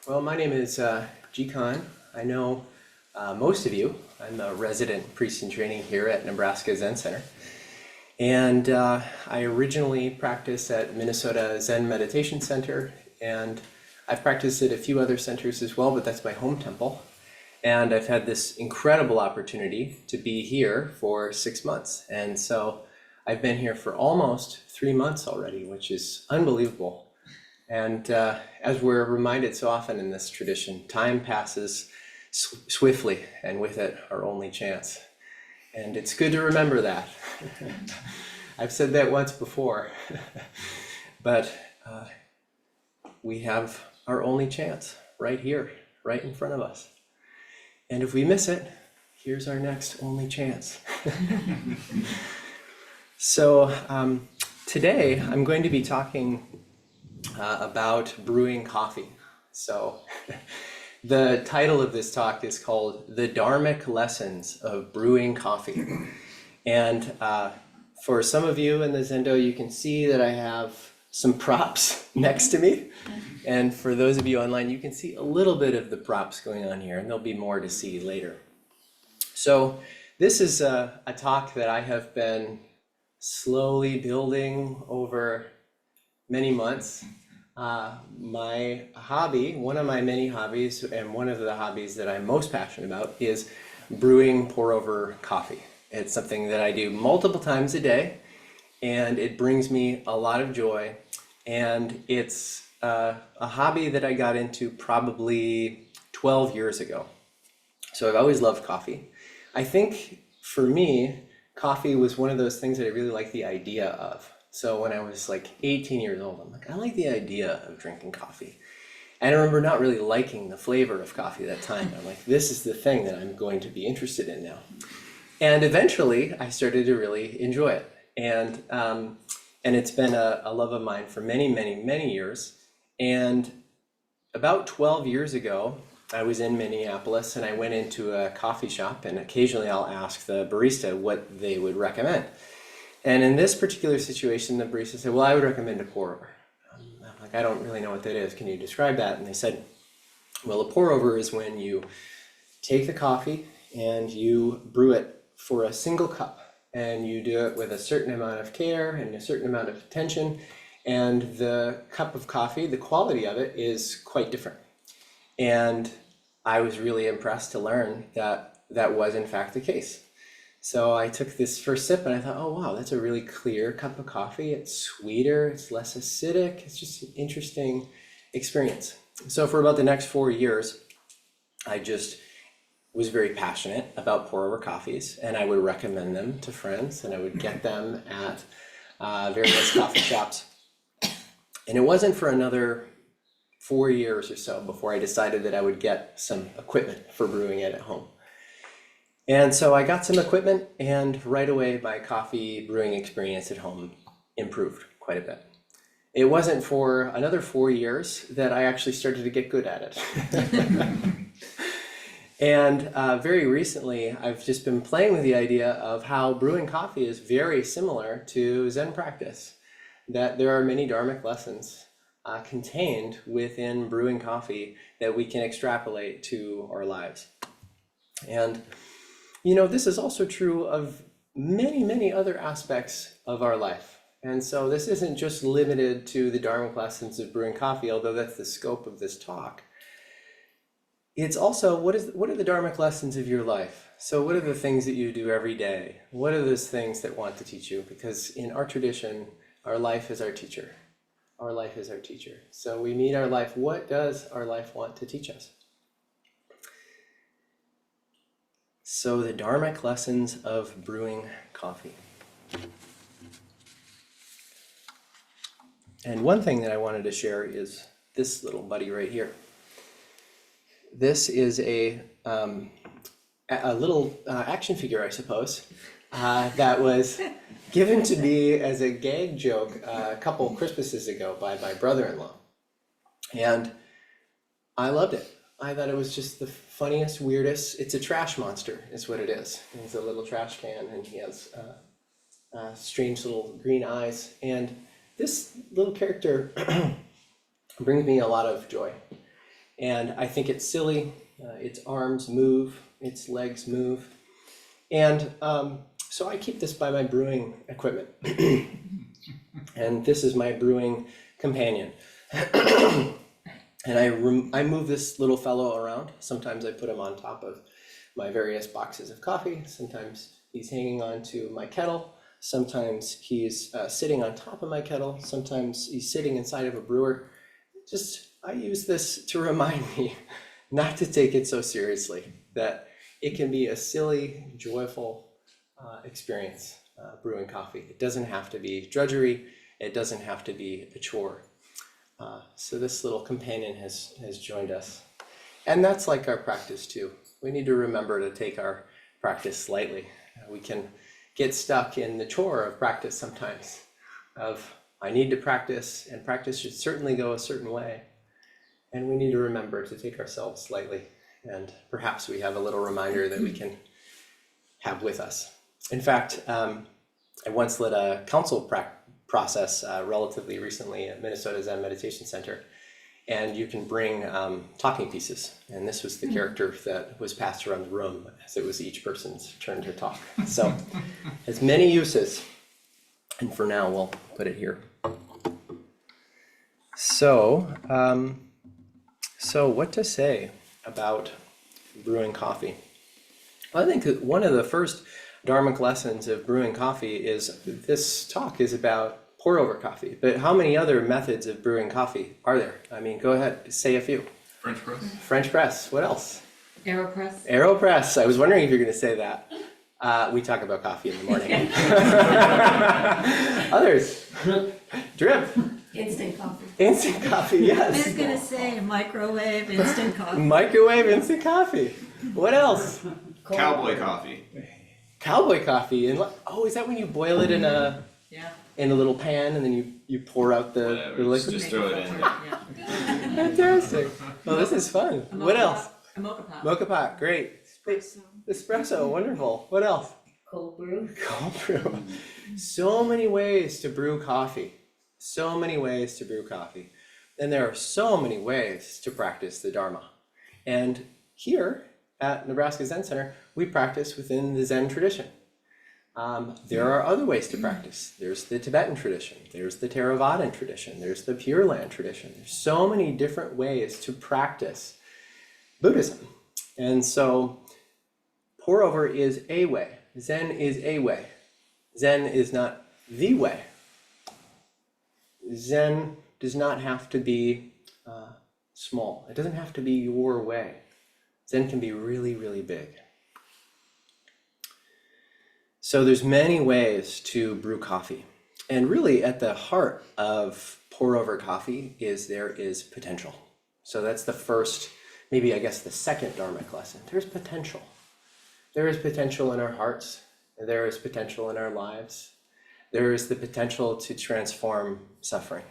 Well, my name is Jikan. I know most of you. I'm a resident priest in training here at Nebraska Zen Center. And I originally practiced at Minnesota Zen Meditation Center, and I've practiced at a few other centers as well, but that's my home temple. And I've had this incredible opportunity to be here for 6 months. And so I've been here for almost 3 months already, which is unbelievable. And as we're reminded so often in this tradition, time passes swiftly, and with it, our only chance. And it's good to remember that. I've said that once before, but we have our only chance right here, right in front of us. And if we miss it, here's our next only chance. So today I'm going to be talking about brewing coffee. So the title of this talk is called The Dharmic Lessons of Brewing Coffee. And for some of you in the Zendo, you can see that I have some props next to me. And for those of you online, you can see a little bit of the props going on here, and there'll be more to see later. So this is a talk that I have been slowly building over many months. My hobby, one of my many hobbies, and one of the hobbies that I'm most passionate about is brewing pour-over coffee. It's something that I do multiple times a day, and it brings me a lot of joy. And it's a hobby that I got into probably 12 years ago. So I've always loved coffee. I think for me, coffee was one of those things that I really liked the idea of. So when I was like 18 years old, I'm like, I like the idea of drinking coffee. And I remember not really liking the flavor of coffee at that time. I'm like, this is the thing that I'm going to be interested in now. And eventually I started to really enjoy it. And it's been a love of mine for many, many, many years. And about 12 years ago, I was in Minneapolis and I went into a coffee shop, and occasionally I'll ask the barista what they would recommend. And in this particular situation, the barista said, well, I would recommend a pour-over. I'm like, I don't really know what that is. Can you describe that? And they said, well, a pour-over is when you take the coffee and you brew it for a single cup. And you do it with a certain amount of care and a certain amount of attention. And the cup of coffee, the quality of it is quite different. And I was really impressed to learn that that was in fact the case. So I took this first sip and I thought, oh wow, that's a really clear cup of coffee. It's sweeter, it's less acidic. It's just an interesting experience. So for about the next 4 years, I just was very passionate about pour-over coffees, and I would recommend them to friends, and I would get them at various coffee shops. And it wasn't for another 4 years or so before I decided that I would get some equipment for brewing it at home. And so I got some equipment, and right away my coffee brewing experience at home improved quite a bit. It wasn't for another 4 years that I actually started to get good at it. And very recently, I've just been playing with the idea of how brewing coffee is very similar to Zen practice, that there are many Dharmic lessons contained within brewing coffee that we can extrapolate to our lives. And you know, this is also true of many, many other aspects of our life. And so this isn't just limited to the Dharmic lessons of brewing coffee, although that's the scope of this talk. It's also, what are the Dharmic lessons of your life? So what are the things that you do every day? What are those things that want to teach you? Because in our tradition, our life is our teacher. Our life is our teacher. So we meet our life. What does our life want to teach us? So the Dharmic lessons of brewing coffee. And one thing that I wanted to share is this little buddy right here. This is a little action figure, I suppose, that was given to me as a gag joke a couple Christmases ago by my brother-in-law. And I loved it. I thought it was just the funniest, weirdest. It's a trash monster, is what it is. It's a little trash can, and he has strange little green eyes. And this little character brings me a lot of joy. And I think it's silly. Its arms move, its legs move. And so I keep this by my brewing equipment. And this is my brewing companion. And I move this little fellow around. Sometimes I put him on top of my various boxes of coffee. Sometimes he's hanging on to my kettle. Sometimes he's sitting on top of my kettle. Sometimes he's sitting inside of a brewer. I use this to remind me not to take it so seriously, that it can be a silly, joyful experience brewing coffee. It doesn't have to be drudgery. It doesn't have to be a chore. So this little companion has joined us. And that's like our practice too. We need to remember to take our practice lightly. We can get stuck in the chore of practice sometimes, of I need to practice, and practice should certainly go a certain way. And we need to remember to take ourselves lightly, and perhaps we have a little reminder that we can have with us. In fact, I once led a council process relatively recently at Minnesota Zen Meditation Center, and you can bring talking pieces. And this was the character that was passed around the room as it was each person's turn to talk. So it has many uses, and for now we'll put it here. So what to say about brewing coffee? Well, I think that one of the first Dharmic lessons of brewing coffee is this talk is about pour over coffee. But how many other methods of brewing coffee are there? I mean, go ahead, say a few. French press. French press. What else? AeroPress. AeroPress. I was wondering if you're going to say that. We talk about coffee in the morning. Others. Drip. Instant coffee. Instant coffee, I yes. was gonna say microwave instant coffee. Microwave instant coffee. What else? Cowboy coffee. Cowboy coffee. And is that when you boil it in a little pan and then you pour out the liquid? Just throw it in. Yeah. Fantastic. Well, this is fun. What else? A mocha pot. Mocha pot, great. Espresso. Espresso, wonderful. What else? Cold brew. Cold brew. So many ways to brew coffee. So many ways to brew coffee. And there are so many ways to practice the Dharma. And here at Nebraska Zen Center, we practice within the Zen tradition. There are other ways to practice. There's the Tibetan tradition. There's the Theravadan tradition. There's the Pure Land tradition. There's so many different ways to practice Buddhism. And so pour over is a way. Zen is a way. Zen is not the way. Zen does not have to be small. It doesn't have to be your way. Zen can be really, really big. So there's many ways to brew coffee. And really at the heart of pour over coffee there is potential. So that's the first, maybe I guess the second Dharmic lesson. There's potential. There is potential in our hearts. There is potential in our lives. There is the potential to transform suffering.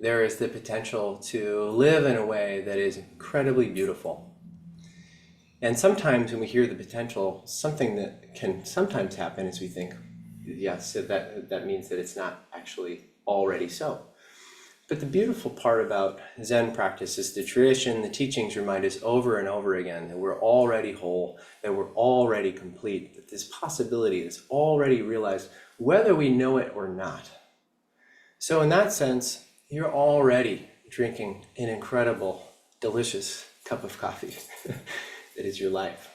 There is the potential to live in a way that is incredibly beautiful. And sometimes when we hear the potential, something that can sometimes happen is we think, yes, so that means that it's not actually already so. But the beautiful part about Zen practice is the tradition, the teachings remind us over and over again that we're already whole, that we're already complete, that this possibility is already realized whether we know it or not. So in that sense, you're already drinking an incredible, delicious cup of coffee that is your life.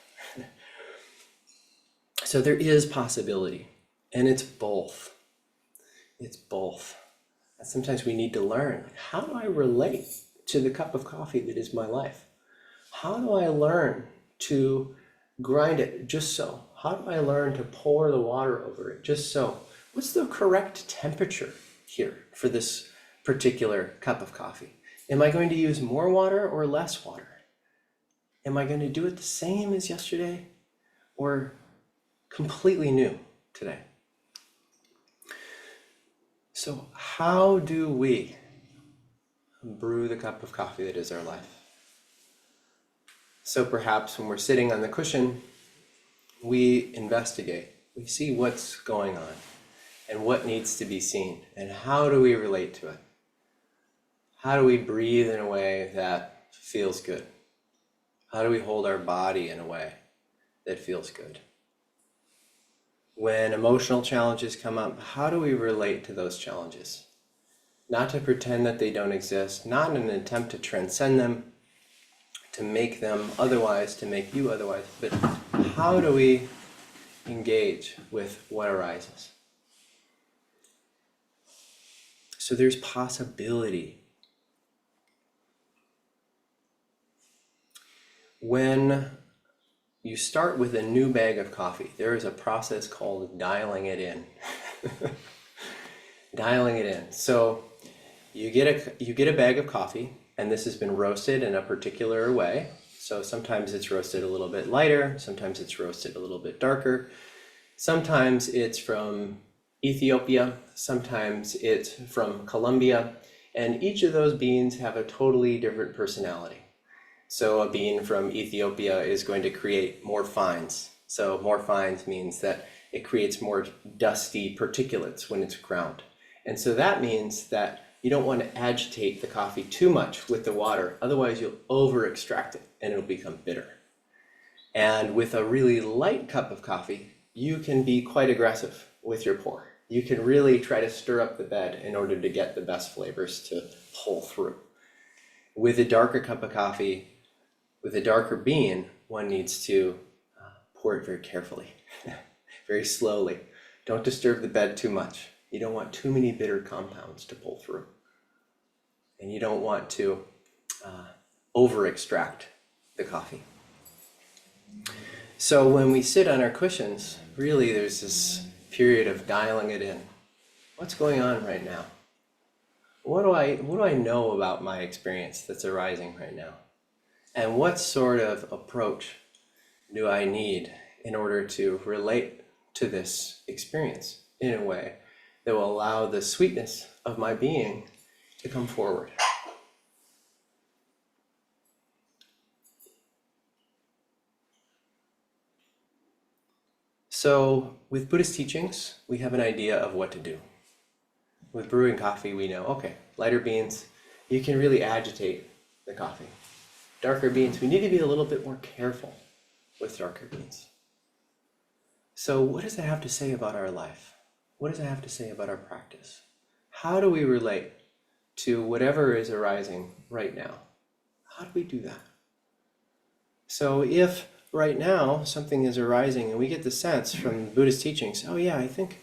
So there is possibility, and it's both. It's both. And sometimes we need to learn, how do I relate to the cup of coffee that is my life? How do I learn to grind it just so? How do I learn to pour the water over it just so? What's the correct temperature here for this particular cup of coffee? Am I going to use more water or less water? Am I going to do it the same as yesterday or completely new today? So how do we brew the cup of coffee that is our life? So perhaps when we're sitting on the cushion, we investigate. We see what's going on and what needs to be seen and how do we relate to it? How do we breathe in a way that feels good? How do we hold our body in a way that feels good? When emotional challenges come up, how do we relate to those challenges? Not to pretend that they don't exist, not in an attempt to transcend them, to make them otherwise, to make you otherwise, but how do we engage with what arises? So there's possibility. When you start with a new bag of coffee, there is a process called dialing it in. Dialing it in. So you get a bag of coffee, and this has been roasted in a particular way. So sometimes it's roasted a little bit lighter, sometimes it's roasted a little bit darker. Sometimes it's from Ethiopia, sometimes it's from Colombia, and each of those beans have a totally different personality. So a bean from Ethiopia is going to create more fines. So more fines means that it creates more dusty particulates when it's ground. And so that means that you don't want to agitate the coffee too much with the water, otherwise you'll over extract it and it'll become bitter. And with a really light cup of coffee, you can be quite aggressive with your pour. You can really try to stir up the bed in order to get the best flavors to pull through. With a darker cup of coffee, with a darker bean, one needs to pour it very carefully, very slowly. Don't disturb the bed too much. You don't want too many bitter compounds to pull through. And you don't want to over extract the coffee. So when we sit on our cushions, really there's this period of dialing it in. What's going on right now? What do I know about my experience that's arising right now? And what sort of approach do I need in order to relate to this experience in a way that will allow the sweetness of my being to come forward? So with Buddhist teachings, we have an idea of what to do. With brewing coffee, we know, okay, lighter beans, you can really agitate the coffee. Darker beans, we need to be a little bit more careful with darker beans. So what does that have to say about our life? What does it have to say about our practice? How do we relate to whatever is arising right now? How do we do that? So if right now something is arising and we get the sense from Buddhist teachings, oh yeah, I think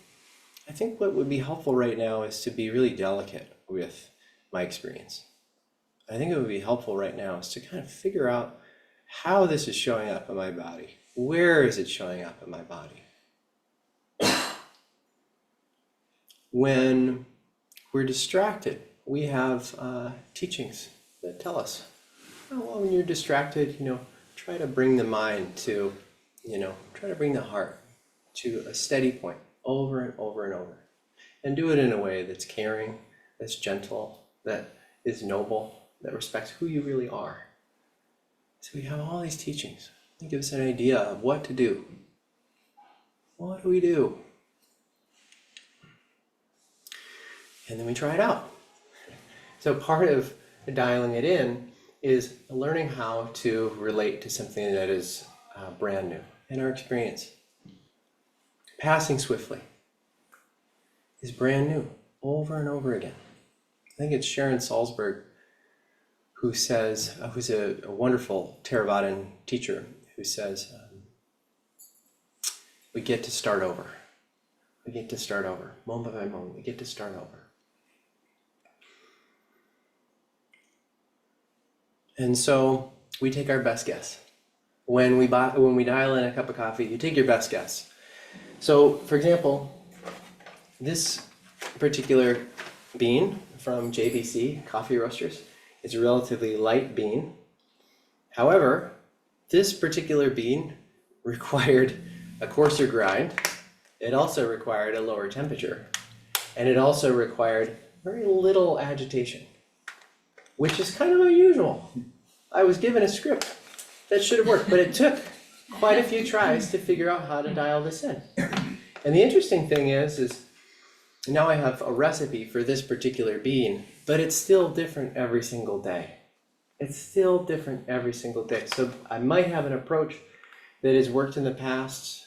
what would be helpful right now is to be really delicate with my experience. I think it would be helpful right now is to kind of figure out how this is showing up in my body. Where is it showing up in my body? When we're distracted, we have teachings that tell us, oh, well, when you're distracted, try to bring the mind to, try to bring the heart to a steady point over and over and over. And do it in a way that's caring, that's gentle, that is noble, that respects who you really are. So we have all these teachings. They give us an idea of what to do. What do we do? And then we try it out. So part of dialing it in is learning how to relate to something that is brand new in our experience. Passing swiftly is brand new over and over again. I think it's Sharon Salzberg who says, who's a wonderful Theravadan teacher, who says, we get to start over. We get to start over, moment by moment, we get to start over. And so we take our best guess. When we dial in a cup of coffee, you take your best guess. So, for example, this particular bean from JBC Coffee Roasters is a relatively light bean. However, this particular bean required a coarser grind. It also required a lower temperature. And it also required very little agitation, which is kind of unusual. I was given a script that should have worked, but it took quite a few tries to figure out how to dial this in. And the interesting thing is now I have a recipe for this particular bean but it's still different every single day. It's still different every single day. So I might have an approach that has worked in the past,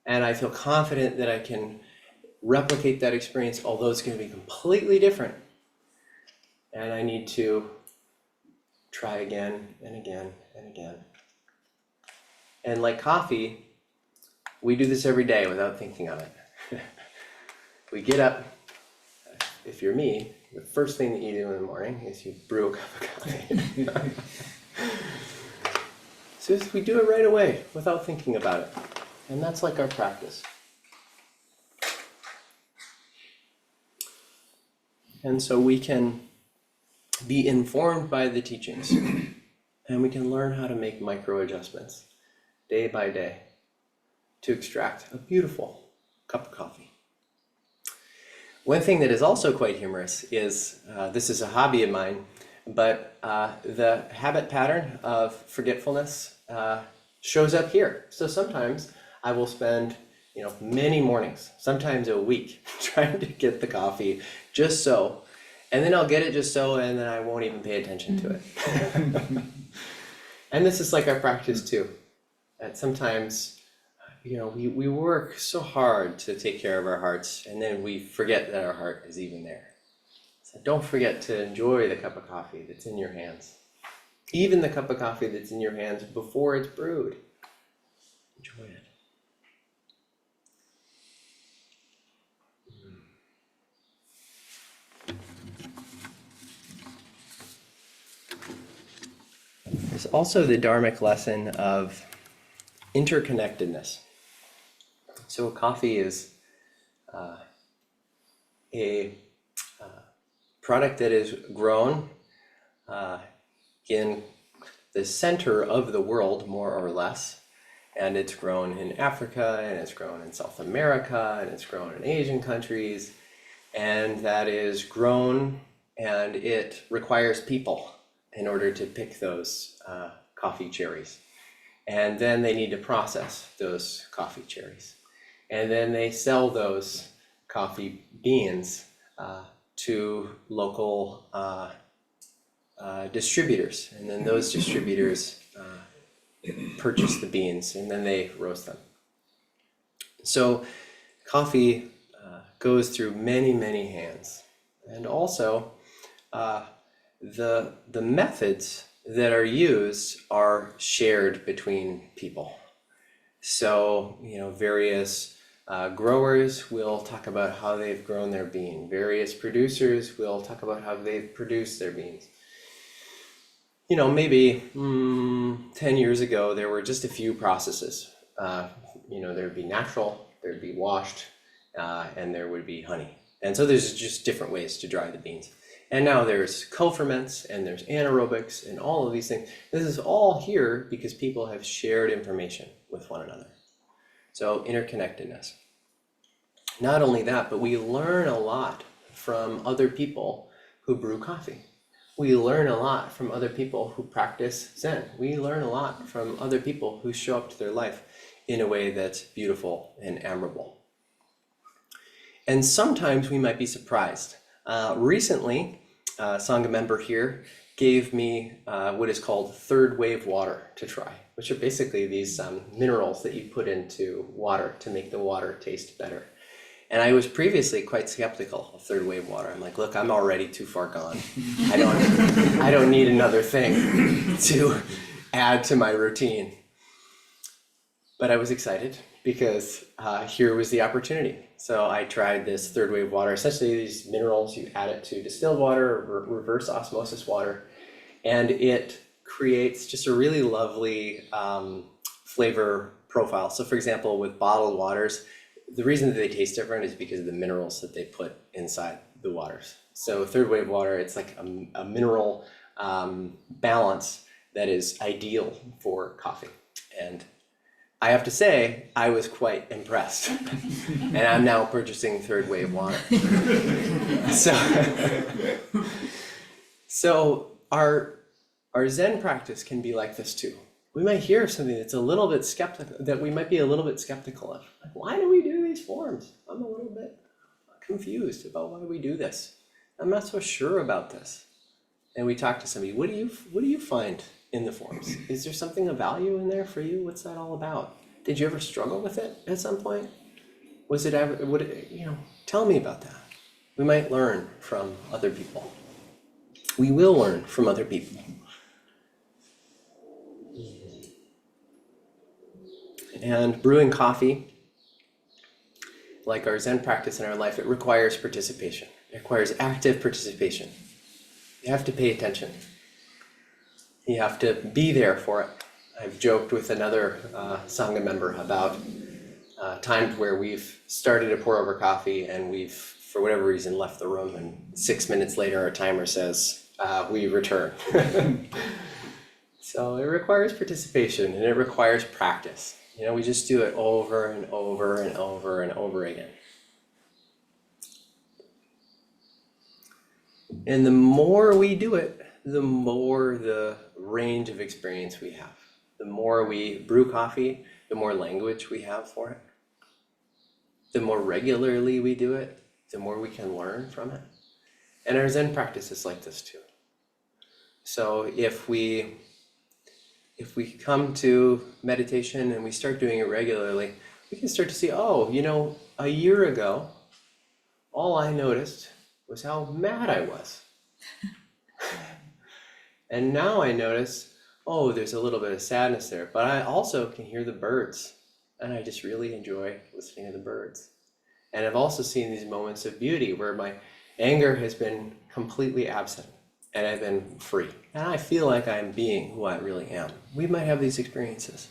and I feel confident that I can replicate that experience, although it's going to be completely different. And I need to try again and again and again. And like coffee, we do this every day without thinking of it. We get up, if you're me, the first thing that you do in the morning is you brew a cup of coffee. So we do it right away without thinking about it. And that's like our practice. And so we can be informed by the teachings, and we can learn how to make micro adjustments day by day to extract a beautiful cup of coffee. One thing that is also quite humorous is, this is a hobby of mine, but the habit pattern of forgetfulness shows up here. So sometimes I will spend, many mornings, sometimes a week, trying to get the coffee just so, and then I'll get it just so, and then I won't even pay attention to it. And this is like our practice too. That sometimes, we work so hard to take care of our hearts, and then we forget that our heart is even there. So don't forget to enjoy the cup of coffee that's in your hands. Even the cup of coffee that's in your hands before it's brewed. Enjoy it. There's also the Dharmic lesson of interconnectedness. So coffee is a product that is grown in the center of the world, more or less. And it's grown in Africa, and it's grown in South America, and it's grown in Asian countries. And that is grown, and it requires people in order to pick those coffee cherries. And then they need to process those coffee cherries. And then they sell those coffee beans to local distributors. And then those distributors purchase the beans, and then they roast them. So coffee goes through many, many hands. And also, the methods that are used are shared between people. So, various growers will talk about how they've grown their bean. Various producers will talk about how they've produced their beans. Maybe 10 years ago, there were just a few processes. There would be natural, there'd be washed, and there would be honey. And so there's just different ways to dry the beans. And now there's co-ferments, and there's anaerobics, and all of these things. This is all here because people have shared information with one another. So interconnectedness. Not only that, but we learn a lot from other people who brew coffee. We learn a lot from other people who practice Zen. We learn a lot from other people who show up to their life in a way that's beautiful and admirable. And sometimes we might be surprised. Recently, a Sangha member here gave me what is called third wave water to try, which are basically these minerals that you put into water to make the water taste better. And I was previously quite skeptical of third wave water. I'm like, look, I'm already too far gone. I don't need another thing to add to my routine. But I was excited because here was the opportunity. So I tried this third wave water. Essentially, these minerals, you add it to distilled water or reverse osmosis water, and it creates just a really lovely flavor profile. So for example, with bottled waters, the reason that they taste different is because of the minerals that they put inside the waters. So third wave water, it's like a mineral balance that is ideal for coffee. And I have to say, I was quite impressed. And I'm now purchasing third wave water. So our Zen practice can be like this too. We might hear something that's a little bit skeptical, that we might be a little bit skeptical of. Like, why do we do these forms? I'm a little bit confused about why we do this. I'm not so sure about this. And we talk to somebody, what do you find in the forms? Is there something of value in there for you? What's that all about? Did you ever struggle with it at some point? Was it ever, tell me about that. We might learn from other people. We will learn from other people. And brewing coffee, like our Zen practice in our life, it requires participation. It requires active participation. You have to pay attention. You have to be there for it. I've joked with another Sangha member about times where we've started to pour over coffee and we've, for whatever reason, left the room, and 6 minutes later our timer says, we return. So it requires participation and it requires practice. We just do it over and over and over and over again. And the more we do it, the more the range of experience we have. The more we brew coffee, the more language we have for it. The more regularly we do it, the more we can learn from it. And our Zen practice is like this too. So if we come to meditation and we start doing it regularly, we can start to see, a year ago, all I noticed was how mad I was. And now I notice, there's a little bit of sadness there, but I also can hear the birds. And I just really enjoy listening to the birds. And I've also seen these moments of beauty where my anger has been completely absent and I've been free. And I feel like I'm being who I really am. We might have these experiences.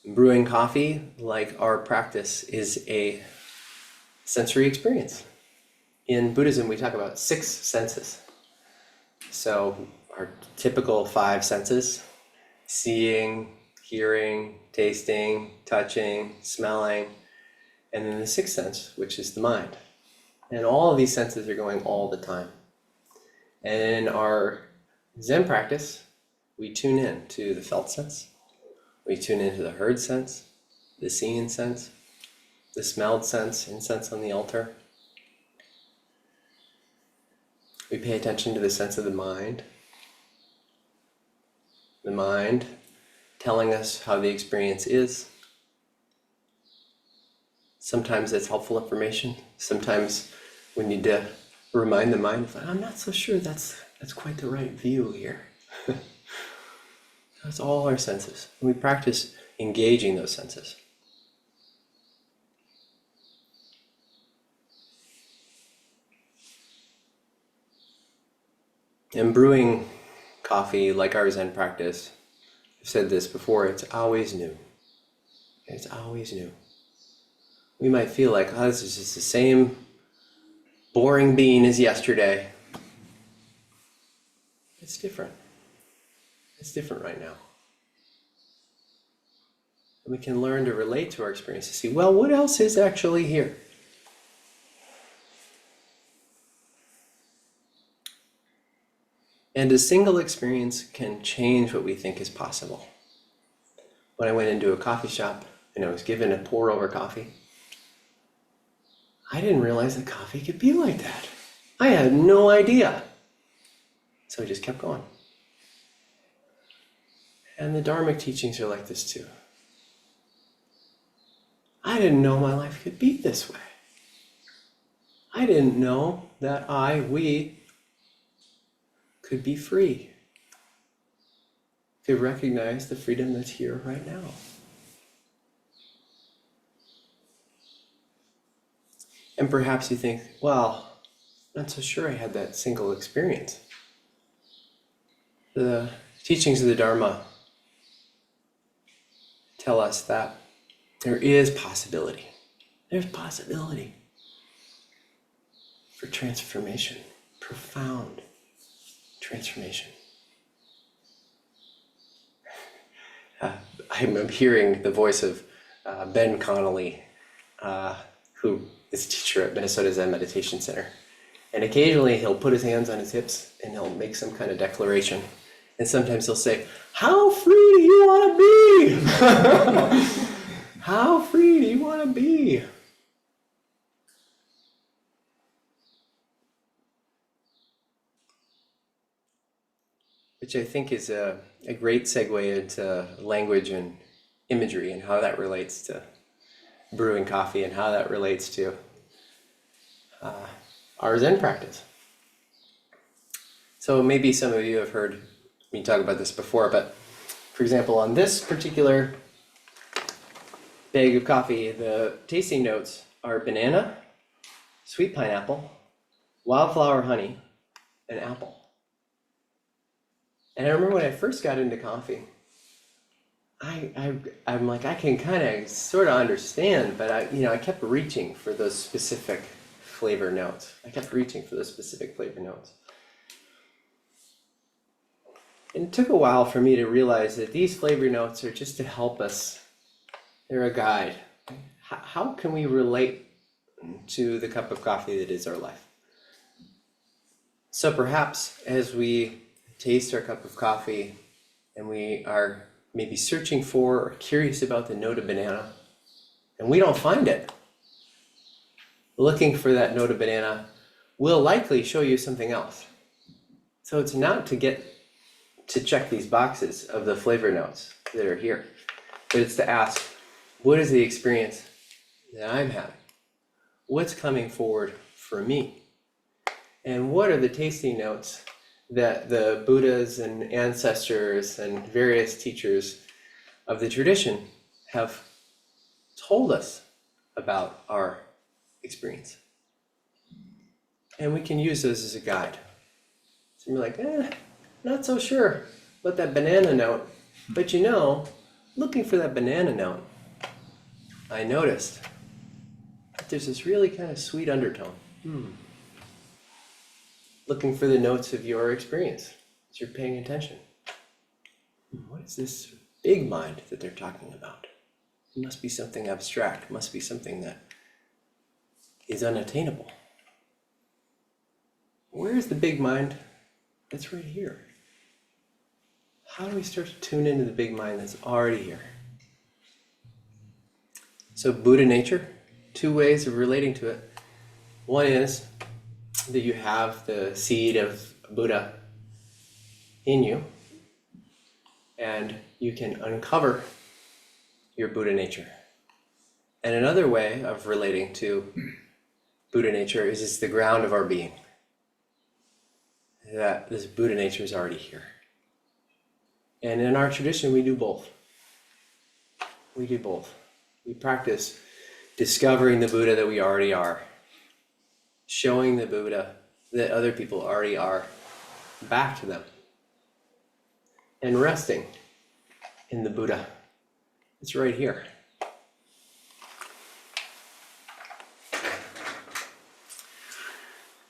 Brewing coffee, like our practice, is a sensory experience. In Buddhism, we talk about 6 senses. So our typical 5 senses: seeing, hearing, tasting, touching, smelling, and then the 6th sense, which is the mind. And all of these senses are going all the time. And in our Zen practice, we tune in to the felt sense, we tune into the heard sense, the seen sense, the smelled sense, incense on the altar. We pay attention to the sense of the mind telling us how the experience is. Sometimes it's helpful information. Sometimes we need to remind the mind, I'm not so sure that's quite the right view here. That's all our senses. We practice engaging those senses. And brewing coffee, like our Zen practice, I've said this before, it's always new. It's always new. We might feel like, this is just the same boring bean as yesterday. It's different. It's different right now. And we can learn to relate to our experience to see, what else is actually here? And a single experience can change what we think is possible. When I went into a coffee shop and I was given a pour over coffee, I didn't realize that coffee could be like that. I had no idea. So I just kept going. And the Dharmic teachings are like this too. I didn't know my life could be this way. I didn't know that we could be free. Could recognize the freedom that's here right now. And perhaps you think, I'm not so sure I had that single experience. The teachings of the Dharma tell us that there is possibility. There's possibility for transformation, profound transformation. I'm hearing the voice of Ben Connolly, who is a teacher at Minnesota Zen Meditation Center. And occasionally he'll put his hands on his hips and he'll make some kind of declaration. And sometimes he'll say, how free do you want to be? How free do you want to be? Which I think is a great segue into language and imagery and how that relates to brewing coffee and how that relates to our Zen practice. So maybe some of you have heard me talk about this before, but for example, on this particular bag of coffee, the tasting notes are banana, sweet pineapple, wildflower honey, and apple. And I remember when I first got into coffee, I'm like, I can kind of sort of understand, but I kept reaching for those specific flavor notes. And it took a while for me to realize that these flavor notes are just to help us. They're a guide. How can we relate to the cup of coffee that is our life? So perhaps as we taste our cup of coffee and we are maybe searching for or curious about the note of banana and we don't find it, looking for that note of banana will likely show you something else. So it's not to check these boxes of the flavor notes that are here, but it's to ask, what is the experience that I'm having? What's coming forward for me? And what are the tasting notes that the Buddhas and ancestors and various teachers of the tradition have told us about our experience? And we can use those as a guide. So you're like, not so sure about that banana note, but looking for that banana note, I noticed that there's this really kind of sweet undertone. Looking for the notes of your experience as you're paying attention. What is this big mind that they're talking about? It must be something abstract. It must be something that is unattainable. Where is the big mind? That's right here. How do we start to tune into the big mind that's already here? So Buddha nature, two ways of relating to it. One is that you have the seed of Buddha in you, and you can uncover your Buddha nature. And another way of relating to Buddha nature is it's the ground of our being. That this Buddha nature is already here. And in our tradition, we do both. We practice discovering the Buddha that we already are, showing the Buddha that other people already are back to them, and resting in the Buddha. It's right here.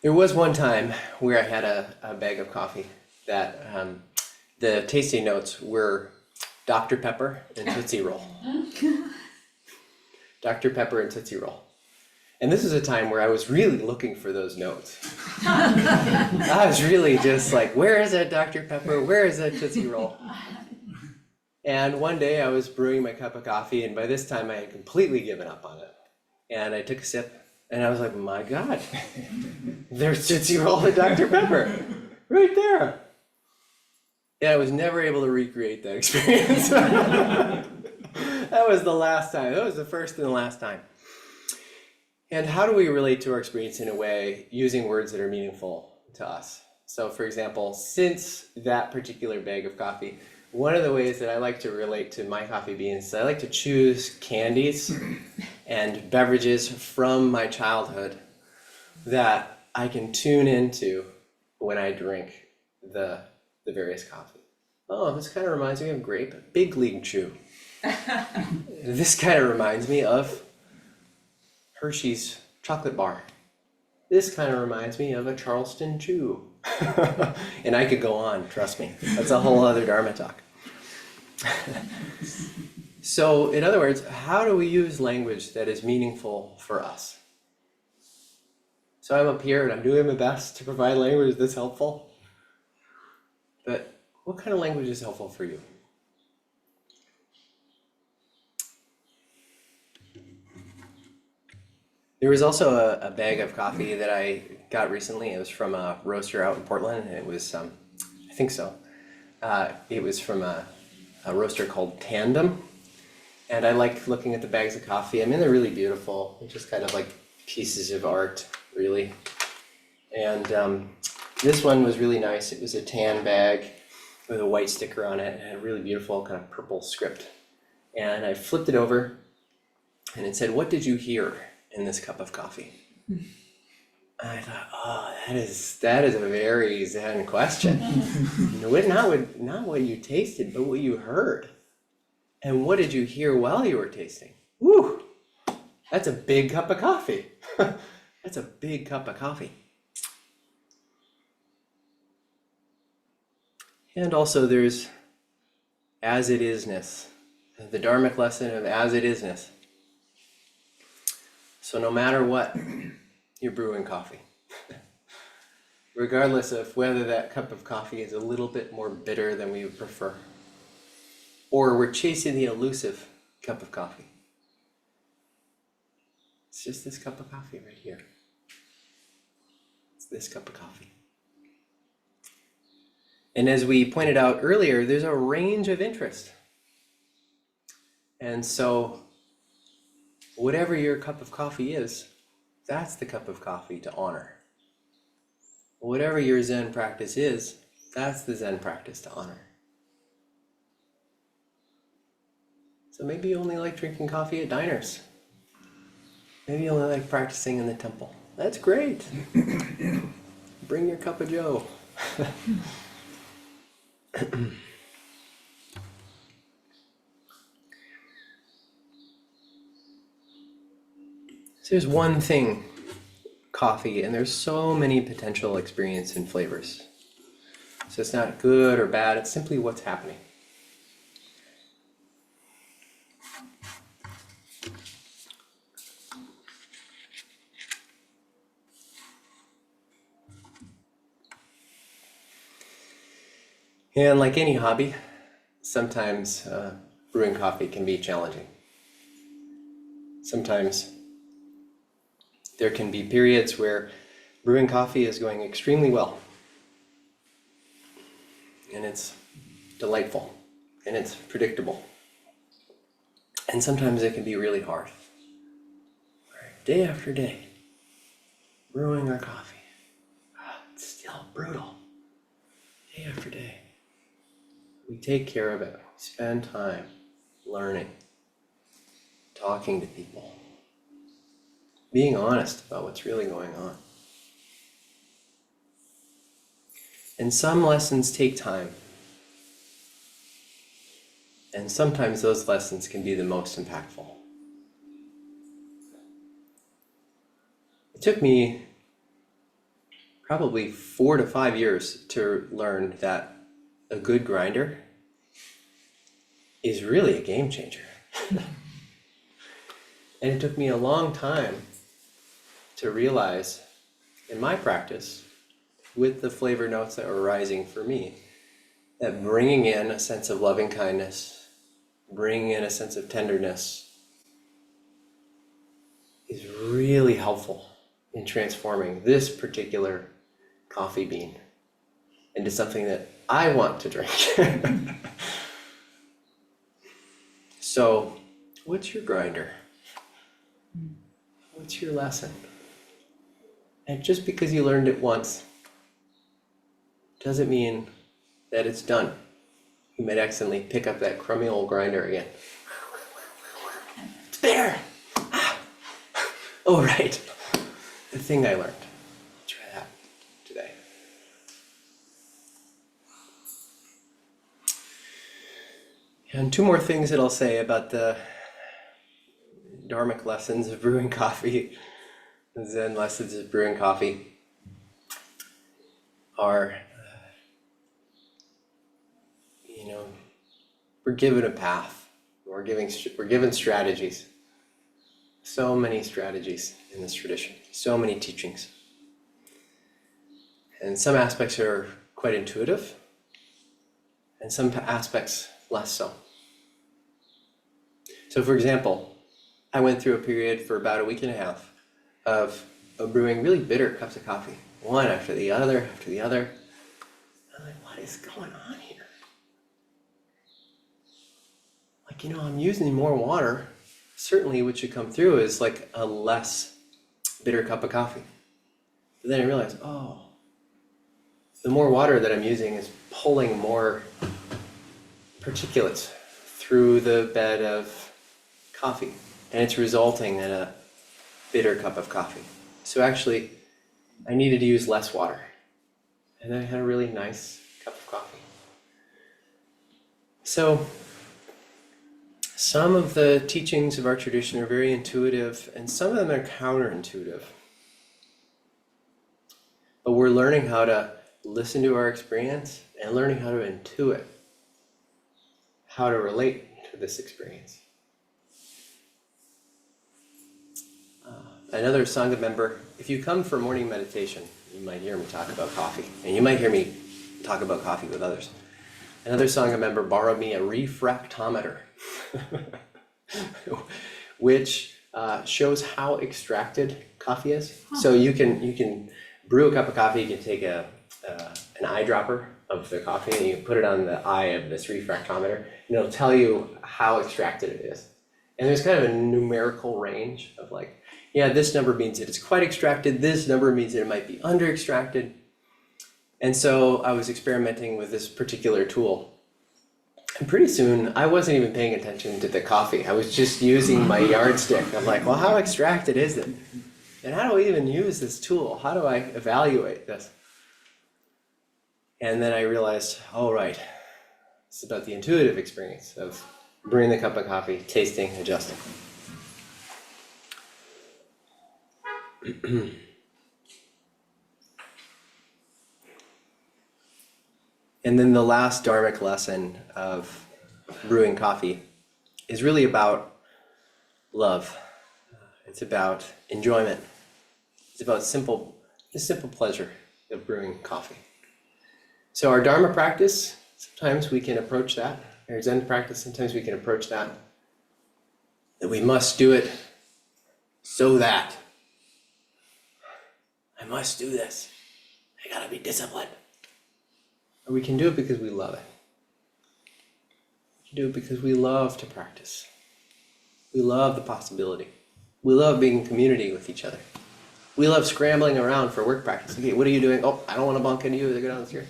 There was one time where I had a bag of coffee that the tasting notes were Dr. Pepper and Tootsie Roll. Dr. Pepper and Tootsie Roll. And this is a time where I was really looking for those notes. I was really just like, where is that Dr. Pepper? Where is that Tootsie Roll? And one day I was brewing my cup of coffee, and by this time I had completely given up on it. And I took a sip, and I was like, my God, there's Tootsie Roll and Dr. Pepper right there. And I was never able to recreate that experience. That was the last time. That was the first and the last time. And how do we relate to our experience in a way using words that are meaningful to us? So for example, since that particular bag of coffee, one of the ways that I like to relate to my coffee beans is I like to choose candies and beverages from my childhood that I can tune into when I drink the various coffee. Oh, this kind of reminds me of grape, Big League Chew. This kind of reminds me of Hershey's chocolate bar. This kind of reminds me of a Charleston Chew. And I could go on, trust me. That's a whole other Dharma talk. So, in other words, how do we use language that is meaningful for us? So I'm up here and I'm doing my best to provide language that's helpful. But What kind of language is helpful for you? There was also a bag of coffee that I got recently. It was from a roaster out in Portland, and it was, I think so. It was from a roaster called Tandem, and I like looking at the bags of coffee. I mean, they're really beautiful. They're just kind of like pieces of art, really. And this one was really nice. It was a tan bag with a white sticker on it and a really beautiful kind of purple script. And I flipped it over, and it said, "What did you hear in this cup of coffee?" I thought, oh, that is a very Zen question. Not what you tasted, but what you heard. And what did you hear while you were tasting? Woo! That's a big cup of coffee. That's a big cup of coffee. And also there's as it isness, the Dharmic lesson of as it isness. So no matter what, you're brewing coffee. Regardless of whether that cup of coffee is a little bit more bitter than we would prefer, or we're chasing the elusive cup of coffee. It's just this cup of coffee right here. It's this cup of coffee. And as we pointed out earlier, there's a range of interest. And so whatever your cup of coffee is, that's the cup of coffee to honor. Whatever your Zen practice is, that's the Zen practice to honor. So maybe you only like drinking coffee at diners. Maybe you only like practicing in the temple. That's great. Bring your cup of joe. So there's one thing, coffee, and there's so many potential experience and flavors. So it's not good or bad, it's simply what's happening. And like any hobby, sometimes brewing coffee can be challenging. Sometimes there can be periods where brewing coffee is going extremely well. And it's delightful. And it's predictable. And sometimes it can be really hard. Day after day, brewing our coffee. It's still brutal. Day after day. We take care of it. We spend time learning, talking to people, being honest about what's really going on. And some lessons take time. And sometimes those lessons can be the most impactful. It took me probably 4 to 5 years to learn that a good grinder is really a game changer. And it took me a long time to realize in my practice, with the flavor notes that were rising for me, that bringing in a sense of loving kindness, bringing in a sense of tenderness is really helpful in transforming this particular coffee bean into something that I want to drink. So, what's your grinder? What's your lesson? And just because you learned it once doesn't mean that it's done. You might accidentally pick up that crummy old grinder again. It's there! Ah. Oh, right. The thing I learned. Try that today. And 2 more things that I'll say about the Dharmic lessons of brewing coffee, the Zen lessons of brewing coffee are, we're given a path. We're given strategies. So many strategies in this tradition. So many teachings. And some aspects are quite intuitive. and some aspects less so. So for example, I went through a period for about a week and a half of brewing really bitter cups of coffee, one after the other after the other. I'm like, what is going on here? Like, I'm using more water. Certainly what should come through is like a less bitter cup of coffee. But then I realized, oh, the more water that I'm using is pulling more particulates through the bed of coffee, and it's resulting in a bitter cup of coffee. So actually, I needed to use less water, and then I had a really nice cup of coffee. So some of the teachings of our tradition are very intuitive, and some of them are counterintuitive. But we're learning how to listen to our experience and learning how to intuit how to relate to this experience. Another Sangha member, if you come for morning meditation, you might hear me talk about coffee, and you might hear me talk about coffee with others. Another Sangha member borrowed me a refractometer, which shows how extracted coffee is. So you can brew a cup of coffee. You can take an eyedropper of the coffee and you can put it on the eye of this refractometer, and it'll tell you how extracted it is. And there's kind of a numerical range of like, yeah, this number means that it's quite extracted, this number means that it might be under extracted. And so I was experimenting with this particular tool. And pretty soon, I wasn't even paying attention to the coffee. I was just using my yardstick. I'm like, well, how extracted is it? And how do I even use this tool? How do I evaluate this? And then I realized, oh, right, it's about the intuitive experience of brewing the cup of coffee, tasting, adjusting. And then the last Dharmic lesson of brewing coffee is really about love. It's about enjoyment. It's about the simple pleasure of brewing coffee. So our Dharma practice, sometimes we can approach that. Our Zen practice, sometimes we can approach that we must do it so that I must do this. I gotta be disciplined. Or we can do it because we love it. We can do it because we love to practice. We love the possibility. We love being in community with each other. We love scrambling around for work practice. Okay, what are you doing? Oh, I don't want to bump into you as I go down the stairs.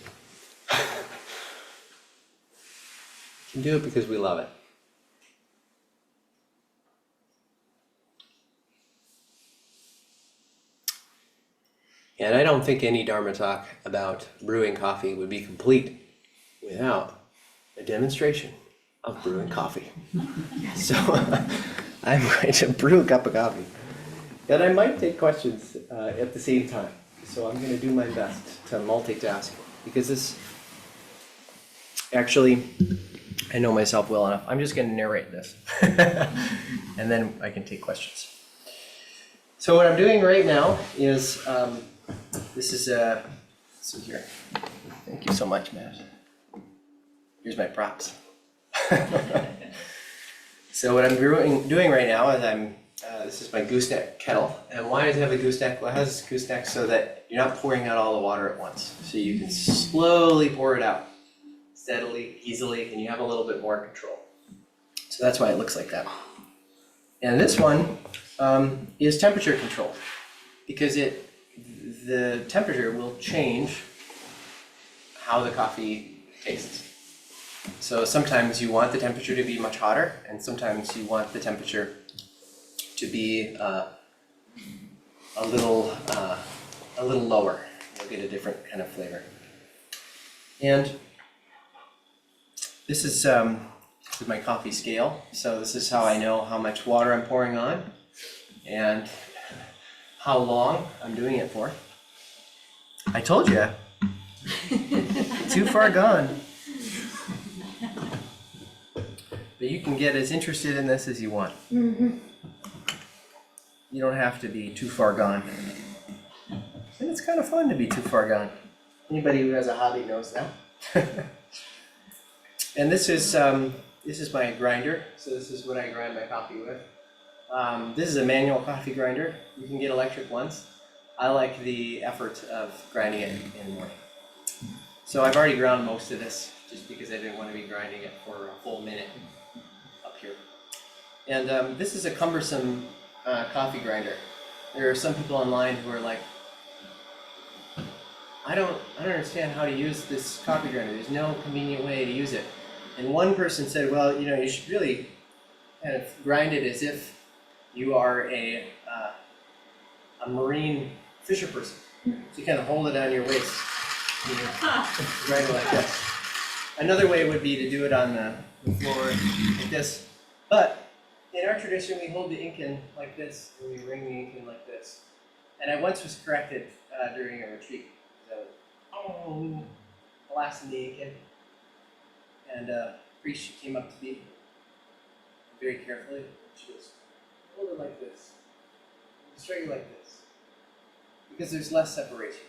We can do it because we love it. And I don't think any Dharma talk about brewing coffee would be complete without a demonstration of brewing coffee. So I'm going to brew a cup of coffee. And I might take questions at the same time. So I'm going to do my best to multitask, because this, actually, I know myself well enough. I'm just going to narrate this. And then I can take questions. So what I'm doing right now is, this is here. Thank you so much, Matt. Here's my props. So what I'm doing right now is this is my gooseneck kettle. And why does it have a gooseneck? Well, it has a gooseneck so that you're not pouring out all the water at once. So you can slowly pour it out, steadily, easily, and you have a little bit more control. So that's why it looks like that. And this one is temperature controlled, because the temperature will change how the coffee tastes. So sometimes you want the temperature to be much hotter, and sometimes you want the temperature to be a little lower. You'll get a different kind of flavor. And this is my coffee scale. So this is how I know how much water I'm pouring on and how long I'm doing it for. I told you, too far gone. But you can get as interested in this as you want. You don't have to be too far gone. And it's kind of fun to be too far gone. Anybody who has a hobby knows that. And this is my grinder. So this is what I grind my coffee with. This is a manual coffee grinder. You can get electric ones. I like the effort of grinding it in the morning. So I've already ground most of this just because I didn't want to be grinding it for a full minute up here. And this is a cumbersome coffee grinder. There are some people online who are like, I don't understand how to use this coffee grinder. There's no convenient way to use it. And one person said, well, you should really kind of grind it as if you are a marine fisher person. So you kind of hold it on your waist. Grind it like this. Another way would be to do it on the floor like this. But in our tradition, we hold the ink in like this, and we ring the ink in like this. And I once was corrected during a retreat. So, blasting the ink in. And a priest came up to me very carefully. She goes, hold it like this. Straight it like this. Because there's less separation.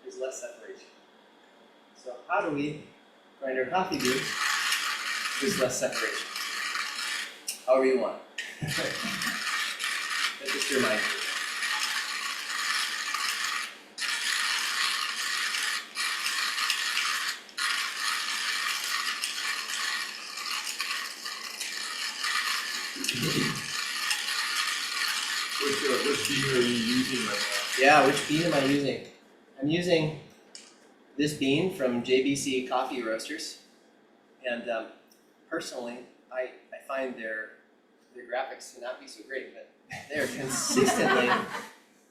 There's less separation. So how do we grind our coffee beans? There's less separation. However you want. That's just your mind. Which bean are you using right now? Yeah, which bean am I using? I'm using this bean from JBC Coffee Roasters, and personally, I find their graphics to not be so great, but they're consistently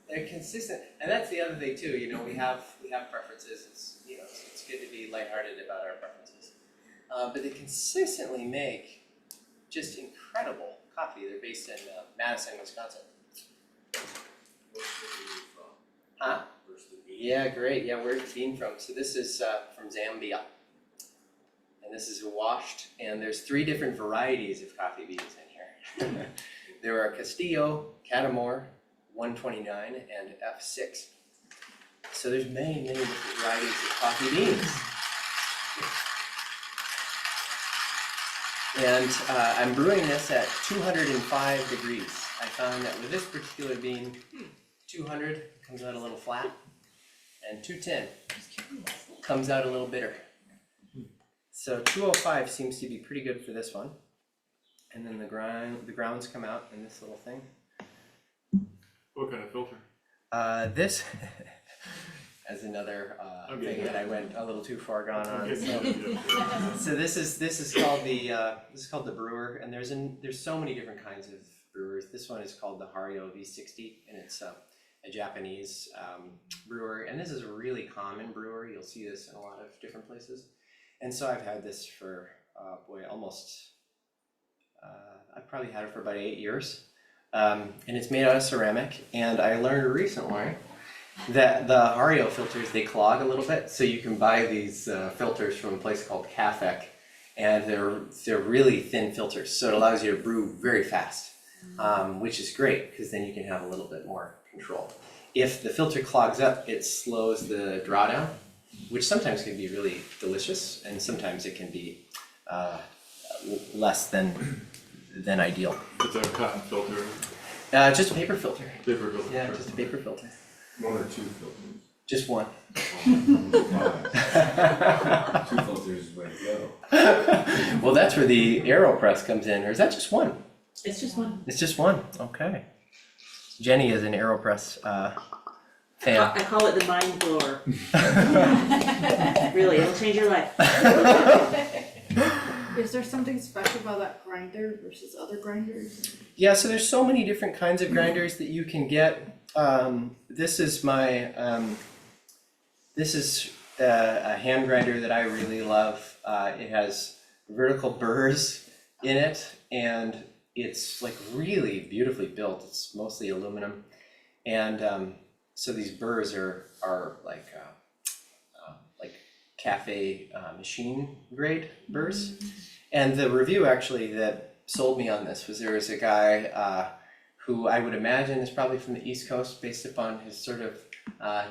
they're consistent, and that's the other thing too. We have preferences. It's good to be lighthearted about our preferences, but they consistently make just incredible coffee. They're based in Madison, Wisconsin. Huh? Yeah, great. Yeah, where's the bean from? So this is from Zambia. And this is washed, and there's 3 different varieties of coffee beans in here. There are Castillo, Catamore, 129, and F6. So there's many, many different varieties of coffee beans. And I'm brewing this at 205 degrees. I found that with this particular bean, 200 comes out a little flat, and 210 comes out a little bitter. So 205 seems to be pretty good for this one. And then the grounds come out in this little thing. What kind of filter? This as another thing that I went a little too far gone on. So this is called the brewer, and there's so many different kinds of brewers. This one is called the Hario V60, and it's a Japanese brewer, and this is a really common brewer. You'll see this in a lot of different places. And so I've had this for I've probably had it for about 8 years, and it's made out of ceramic. And I learned recently that the Hario filters, they clog a little bit, so you can buy these filters from a place called Cafec, and they're really thin filters, so it allows you to brew very fast, which is great because then you can have a little bit more control. If the filter clogs up, it slows the drawdown, which sometimes can be really delicious, and sometimes it can be less than ideal. It's a cotton filter. Just a paper filter. Paper filter. Yeah, just a paper filter. 1 or 2 filters. Just one. 2 filters is way to go. Well, that's where the AeroPress comes in, or is that just one? It's just one. It's just one. Okay. Jenny is an AeroPress fan. I call it the mind blower. Really, it'll change your life. Is there something special about that grinder versus other grinders? Yeah, so there's so many different kinds of grinders that you can get. This is a hand grinder that I really love. It has vertical burrs in it, and it's like really beautifully built. It's mostly aluminum, and so these burrs are like cafe machine grade burrs. And the review actually that sold me on this was there was a guy who I would imagine is probably from the East Coast based upon his sort of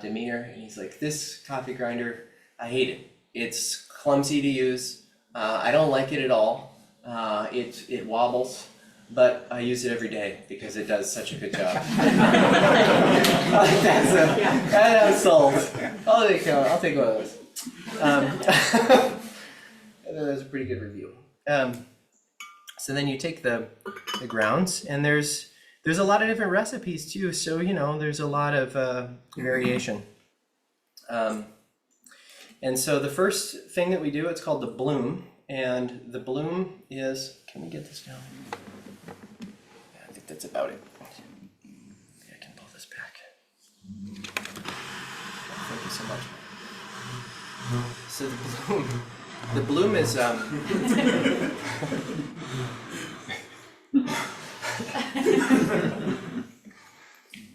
demeanor, and he's like, this coffee grinder, I hate it. It's clumsy to use. I don't like it at all. It wobbles, but I use it every day because it does such a good job. I'm sold. I'll take one of those. That was a pretty good review. So then you take the grounds, and there's a lot of different recipes too. So there's a lot of variation. And so the first thing that we do, it's called the bloom, and the bloom is. Can we get this down? Yeah, I think that's about it. Yeah, I can pull this back. Thank you so much. So the bloom is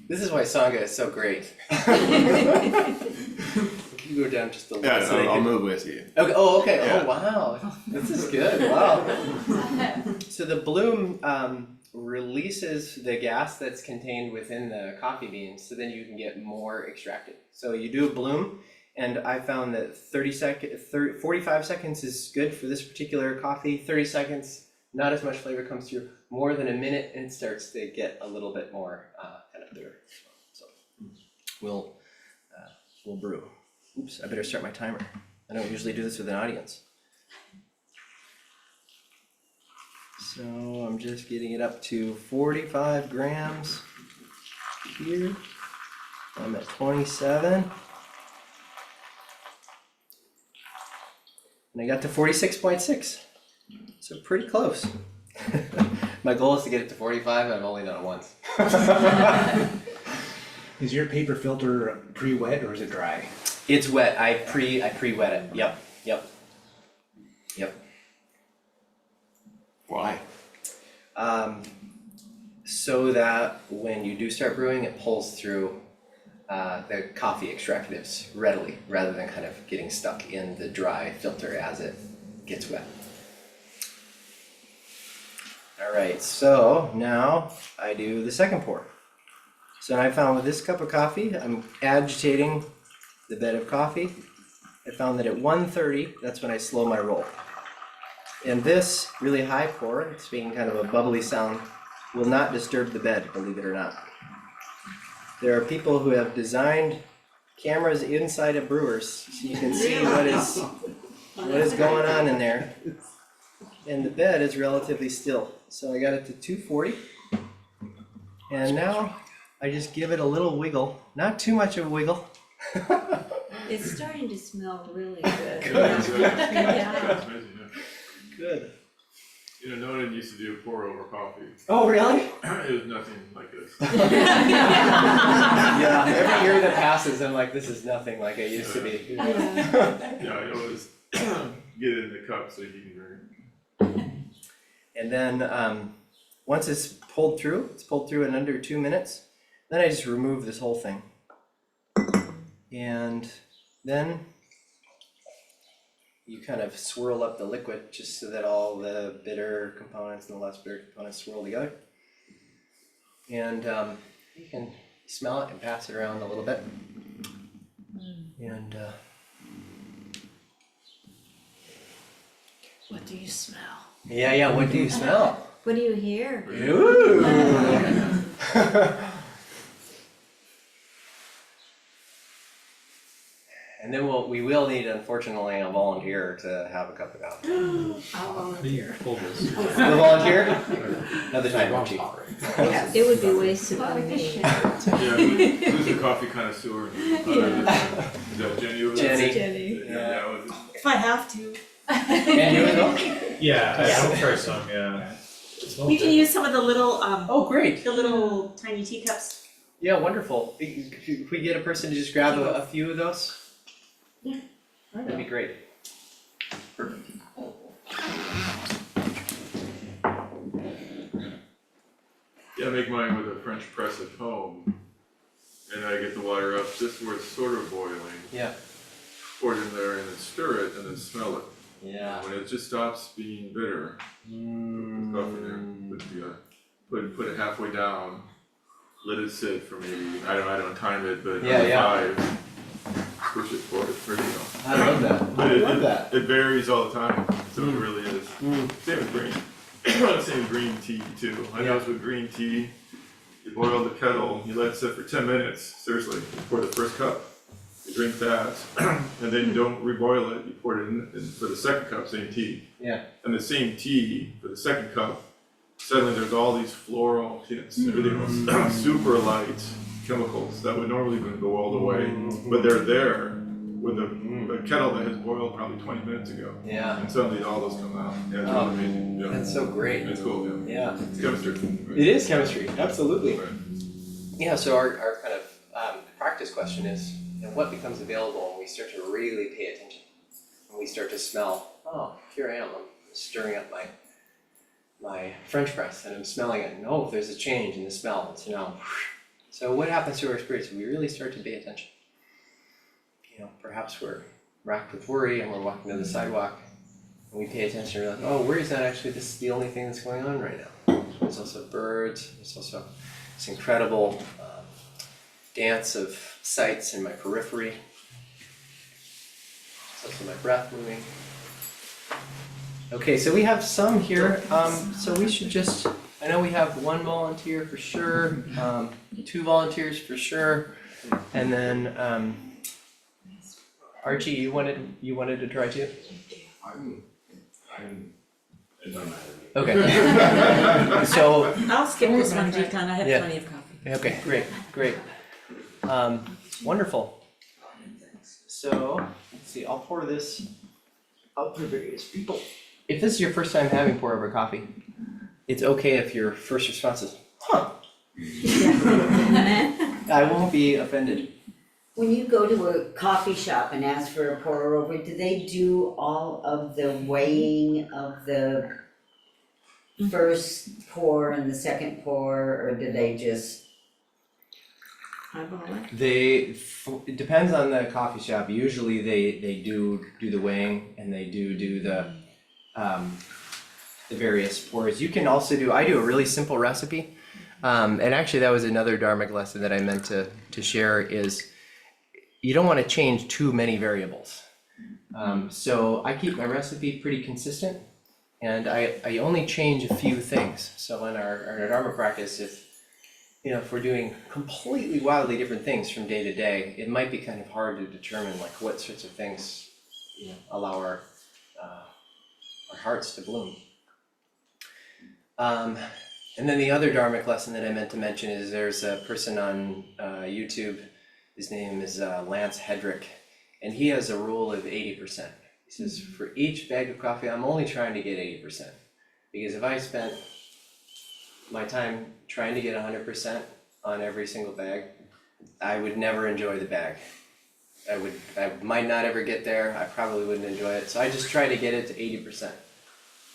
This is why Sangha is so great. Can you go down just a little bit? Yeah, I'll move with you. Okay. Oh, okay. Yeah. Oh, wow. This is good. Wow. So the bloom releases the gas that's contained within the coffee beans, so then you can get more extracted. So you do a bloom, and I found that 45 seconds is good for this particular coffee. 30 seconds, not as much flavor comes through. More than a minute, and it starts to get a little bit more kind of bitter. So we'll brew. Oops, I better start my timer. I don't usually do this with an audience. So I'm just getting it up to 45 grams here. I'm at 27. And I got to 46.6. So pretty close. My goal is to get it to 45, and I've only done it once. Is your paper filter pre-wet or is it dry? It's wet. I pre-wet it. Yep. Why? So that when you do start brewing, it pulls through the coffee extractives readily, rather than kind of getting stuck in the dry filter as it gets wet. All right, so now I do the second pour. So I found with this cup of coffee, I'm agitating the bed of coffee. I found that at 1:30, that's when I slow my roll. And this really high pour, it's being kind of a bubbly sound, will not disturb the bed, believe it or not. There are people who have designed cameras inside of brewers, so you can see what is going on in there. And the bed is relatively still. So I got it to 240. And now I just give it a little wiggle, not too much of a wiggle. It's starting to smell really good. Good. That's Yeah. amazing, yeah. Good. No one used to do pour over coffee. Oh, really? It was nothing like this. Yeah, every year that passes, I'm like, this is nothing like it used to be. Yeah, I always get it in the cup so you can drink it. And then once it's pulled through in under 2 minutes, then I just remove this whole thing. And then you kind of swirl up the liquid just so that all the bitter components and the less bitter components swirl together. And you can smell it and pass it around a little bit. And What do you smell? yeah, what do you smell? What do you hear? Ooh. And then we will need, unfortunately, a volunteer to have a cup of coffee. Hold this. The volunteer? Another time, chief. It would be wasted on me. Yeah, who's the coffee connoisseur? Is that Jenny over there? Jenny. Yeah, that was. If I have to. And you as well? Yeah, I'll try some, yeah. We can use some of the little, Oh, great. the little tiny teacups. Yeah, wonderful. Could we get a person to just grab a few of those? Yeah. That'd be great. Yeah, I make mine with a French press at home. And I get the water up just where it's sort of boiling. Yeah. Pour it in there and then stir it and then smell it. Yeah. When it just stops being bitter, put the coffee in there. Put it halfway down. Let it sit for maybe, I don't time it, but Yeah, number yeah. 5. push it for it, or, you know. I love that. But I love that. It varies all the time, so it really is. Same with green. Same with green tea too. I noticed with green tea, you boil the kettle, you let it sit for 10 minutes, seriously, pour the first cup, you drink that, and then you don't reboil it, you pour it in for the second cup, same tea. Yeah. And the same tea for the second cup, suddenly there's all these floral hints, everything was super light chemicals that would normally even go all the way, but they're there with a kettle that has boiled probably 20 minutes ago. Yeah. And suddenly all those come out. Yeah, it's Oh, really amazing. Yeah. That's so great. It's cool, yeah. Yeah. It's chemistry. Right? It is chemistry, absolutely. Right. Yeah, so our kind of practice question is, what becomes available when we start to really pay attention? When we start to smell, oh, here I am, I'm stirring up my French press and I'm smelling it, and oh, there's a change in the smell, so now, so what happens to our spirits when we really start to pay attention? Perhaps we're racked with worry and we're walking down the sidewalk and we pay attention and we're like, oh, worry's not actually the only thing that's going on right now. There's also birds, there's also this incredible dance of sights in my periphery. There's also my breath moving. Okay, so we have some here, so we should just, I know we have one volunteer for sure, 2 volunteers for sure, and then Archie, you wanted to try too? It doesn't matter to me. Okay. So, I'll skip this one, Jikan, I have Yeah. plenty of coffee. okay, great. Wonderful. So, let's see, I'll pour this out for various people. If this is your first time having pour over coffee, it's okay if your first response is, huh, I won't be offended. When you go to a coffee shop and ask for a pour over, do they do all of the weighing of the first pour and the second pour, or do they just? Eyeball it. It depends on the coffee shop. Usually they do the weighing and they do the various pours. You can also I do a really simple recipe. And actually that was another Dharmic lesson that I meant to share is you don't want to change too many variables. So I keep my recipe pretty consistent and I only change a few things. So in our Dharma practice, if we're doing completely wildly different things from day to day, it might be kind of hard to determine like what sorts of things allow our hearts to bloom. And then the other Dharmic lesson that I meant to mention is there's a person on YouTube, his name is Lance Hedrick, and he has a rule of 80%. He says for each bag of coffee, I'm only trying to get 80%. Because if I spent my time trying to get 100% on every single bag, I would never enjoy the bag. I might not ever get there, I probably wouldn't enjoy it, so I just try to get it to 80%,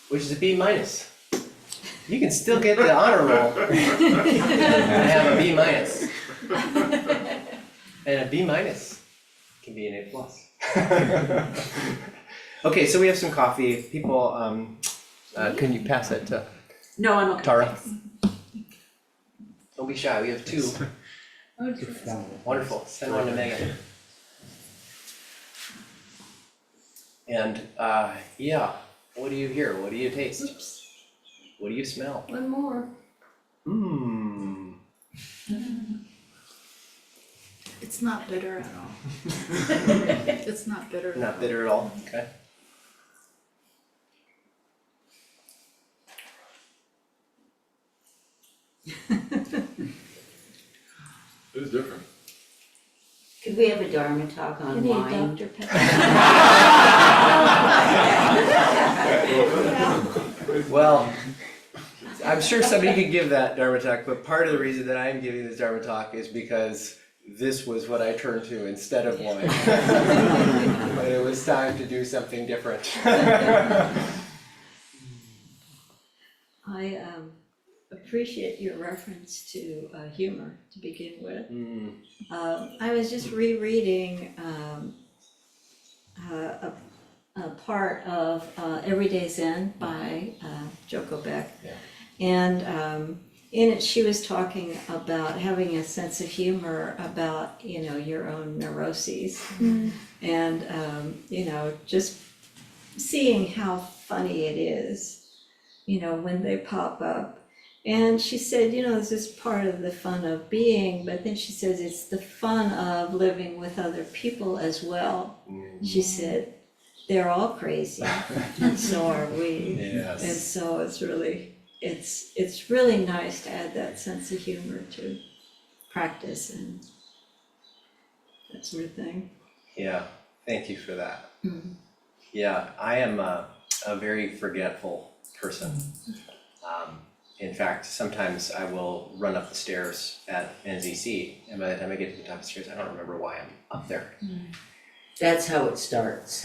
which is a B minus. You can still get the honor roll and have a B minus. And a B minus can be an A plus. Okay, so we have some coffee. People, can you pass that to No, I'm okay. Tara? Don't be shy, we have 2. Wonderful, send one to Megan. And yeah, what do you hear? What do you taste? Oops, What do you smell? one more. Mmm. It's not bitter at all. It's not bitter. Not bitter at all, okay. It is different. Could we have a Dharma talk on You need wine? Dr. Pepper. Well, I'm sure somebody could give that Dharma talk, but part of the reason that I'm giving this Dharma talk is because this was what I turned to instead of wine. But it was time to do something different. I appreciate your reference to humor to begin with. Mm. I was just rereading a part of Everyday Zen by Joko Beck. Yeah. And in it, she was talking about having a sense of humor about, your own neuroses. And, just seeing how funny it is, when they pop up. And she said, this is part of the fun of being, but then she says it's the fun of living with other people as well. She said, they're all crazy, and so are we. Yes. And so it's really nice to add that sense of humor to practice and that sort of thing. Yeah, thank you for that. Yeah, I am a very forgetful person. In fact, sometimes I will run up the stairs at NZC, and by the time I get to the top of the stairs, I don't remember why I'm up there. That's how it starts.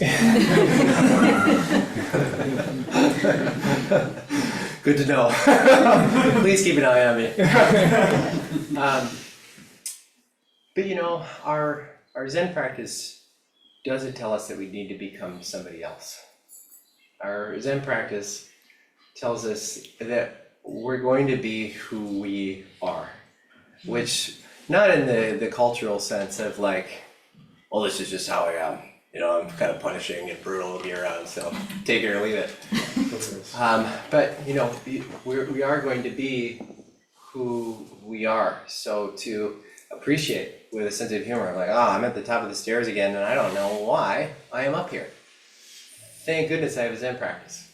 Good to know. Please keep an eye on me. But our Zen practice doesn't tell us that we need to become somebody else. Our Zen practice tells us that we're going to be who we are, which not in the cultural sense of like, well, this is just how I am. I'm kind of punishing and brutal to be around, so take it or leave it. But we are going to be who we are. So to appreciate with a sense of humor, like, I'm at the top of the stairs again, and I don't know why I am up here. Thank goodness I have a Zen practice.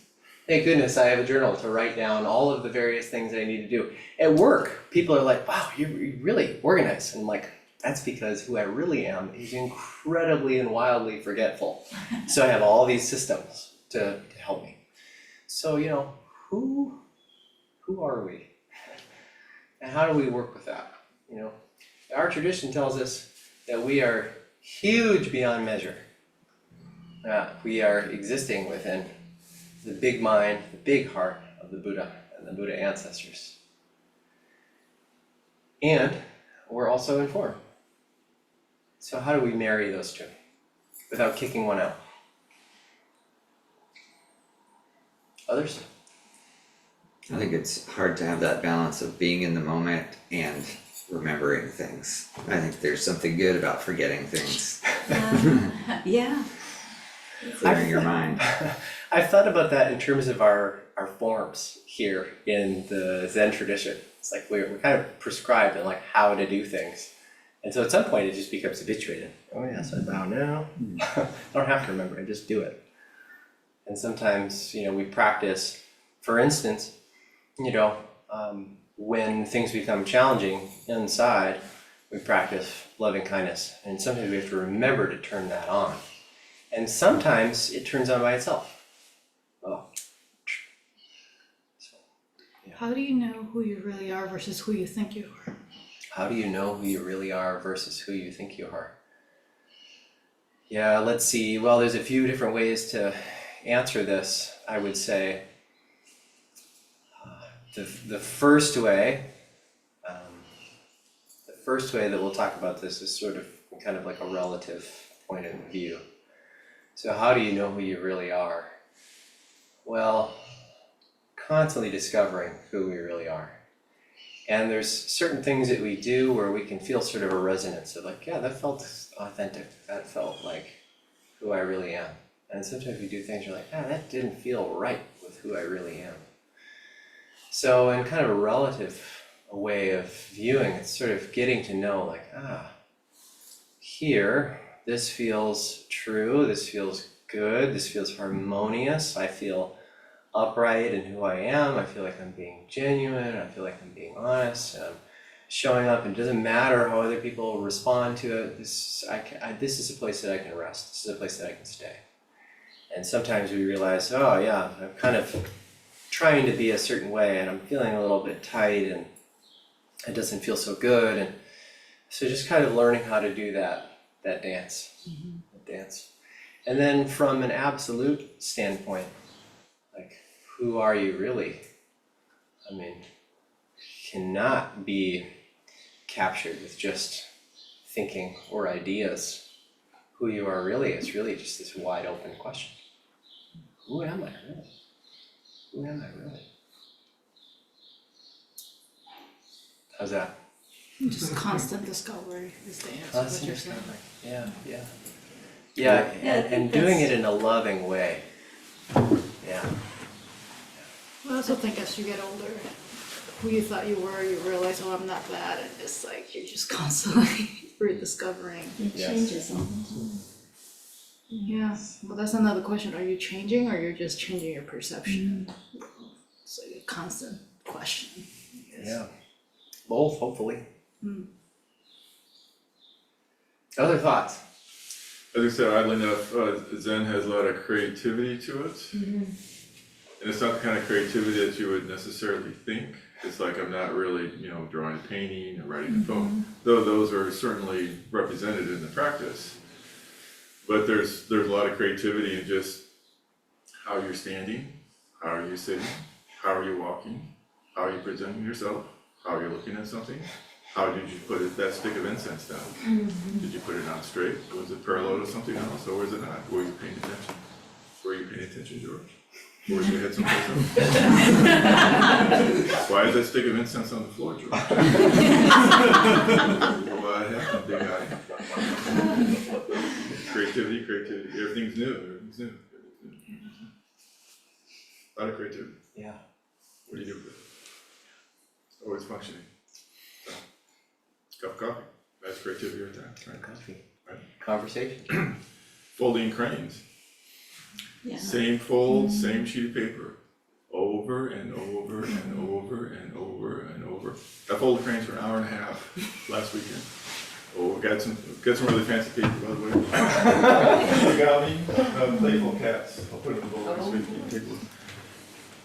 Thank goodness I have a journal to write down all of the various things I need to do. At work, people are like, wow, you're really organized. And I'm like, that's because who I really am is incredibly and wildly forgetful. So I have all these systems to help me. So, who are we? And how do we work with that? Our tradition tells us that we are huge beyond measure. We are existing within the big mind, the big heart of the Buddha and the Buddha ancestors. And we're also in form. So how do we marry those two without kicking one out? Others? I think it's hard to have that balance of being in the moment and remembering things. I think there's something good about forgetting things, Yeah. clearing your mind. I've thought about that in terms of our forms here in the Zen tradition. It's like we're kind of prescribed in like how to do things. And so at some point it just becomes habituated. Oh yes, I bow now. I don't have to remember, I just do it. And sometimes, we practice, for instance, when things become challenging inside, we practice loving kindness. And sometimes we have to remember to turn that on. And sometimes it turns on by itself. Oh. So, How do you know who you really are versus who you think you are? how do you know who you really are versus who you think you are? Yeah, let's see. Well, there's a few different ways to answer this, I would say. The first way that we'll talk about this is sort of kind of like a relative point of view. So how do you know who you really are? Well, constantly discovering who we really are. And there's certain things that we do where we can feel sort of a resonance of like, yeah, that felt authentic. That felt like who I really am. And sometimes we do things you're like, that didn't feel right with who I really am. So in kind of a relative way of viewing, it's sort of getting to know like, here, this feels true, this feels good, this feels harmonious, I feel upright in who I am, I feel like I'm being genuine, I feel like I'm being honest, and I'm showing up, and it doesn't matter how other people respond to it, this is a place that I can rest, this is a place that I can stay. And sometimes we realize, I'm kind of trying to be a certain way, and I'm feeling a little bit tight, and it doesn't feel so good, and so just kind of learning how to do that dance, And then from an absolute standpoint, like, who are you really? I mean, cannot be captured with just thinking or ideas. Who you are really is really just this wide open question. Who am I really? Who am I really? How's that? Just constant discovery is the answer, what you're saying. Yeah, yeah. Yeah, and doing it in a loving way. Yeah. I also think as you get older, who you thought you were, you realize, oh, I'm not that, and it's like you're just constantly rediscovering. It Yes. changes all the time. Yeah, well, that's another question, are you changing or you're just changing your perception? It's like a constant question, I guess. Yeah. Both, hopefully. Mm. Other thoughts? As I said, oddly enough, Zen has a lot of creativity to it. And it's not the kind of creativity that you would necessarily think. It's like I'm not really, drawing a painting or writing a poem, though those are certainly represented in the practice. But there's a lot of creativity in just how you're standing, how are you sitting, how are you walking, how are you presenting yourself, how are you looking at something, how did you put that stick of incense down? Did you put it on straight? Was it parallel to something else, or was it not? Were you paying attention? Were you paying attention, George? Or was your head someplace else? Why is that stick of incense on the floor, George? What happened, big eye? Creativity, everything's new. A lot of creativity. Yeah. What do you do with it? Oh, it's functioning. So, cup of coffee, that's creativity right there, right? Coffee. Right. Conversation. Folding cranes, Yeah. same fold, same sheet of paper, over and over and over and over and over. I folded cranes for an hour and a half last weekend. Oh, got some really fancy paper, by the way. You got me, playful cats, I'll put it in the bowl this week, people.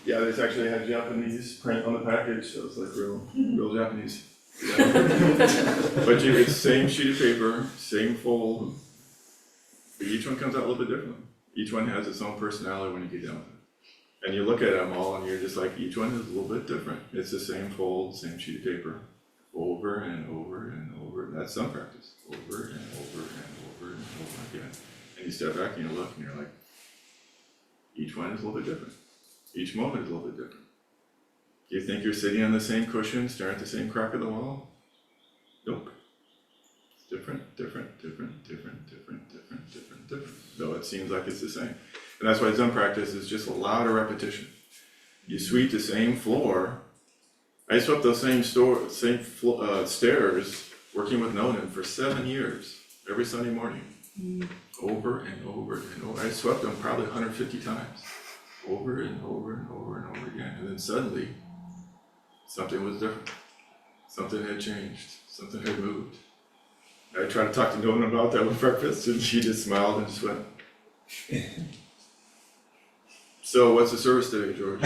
Yeah, there's actually had Japanese print on the package, so it's like real Japanese. Yeah. But it's same sheet of paper, same fold, but each one comes out a little bit different. Each one has its own personality when you get down with it. And you look at them all and you're just like, each one is a little bit different. It's the same fold, same sheet of paper, over and over and over, and that's some practice, over and over and over and over again. And you step back and you look and you're like, each one is a little bit different. Each moment is a little bit different. You think you're sitting on the same cushion, staring at the same crack of the wall? Nope. It's different. Though it seems like it's the same. And that's why Zen practice is just a lot of repetition. You sweep the same floor. I swept those same stairs working with Nonan for 7 years, every Sunday morning. Over and over and over. I swept them probably 150 times. Over and over and over and over again. And then suddenly, something was different. Something had changed. Something had moved. I tried to talk to Nolan about that with breakfast, and she just smiled and just went. So what's the service today, George?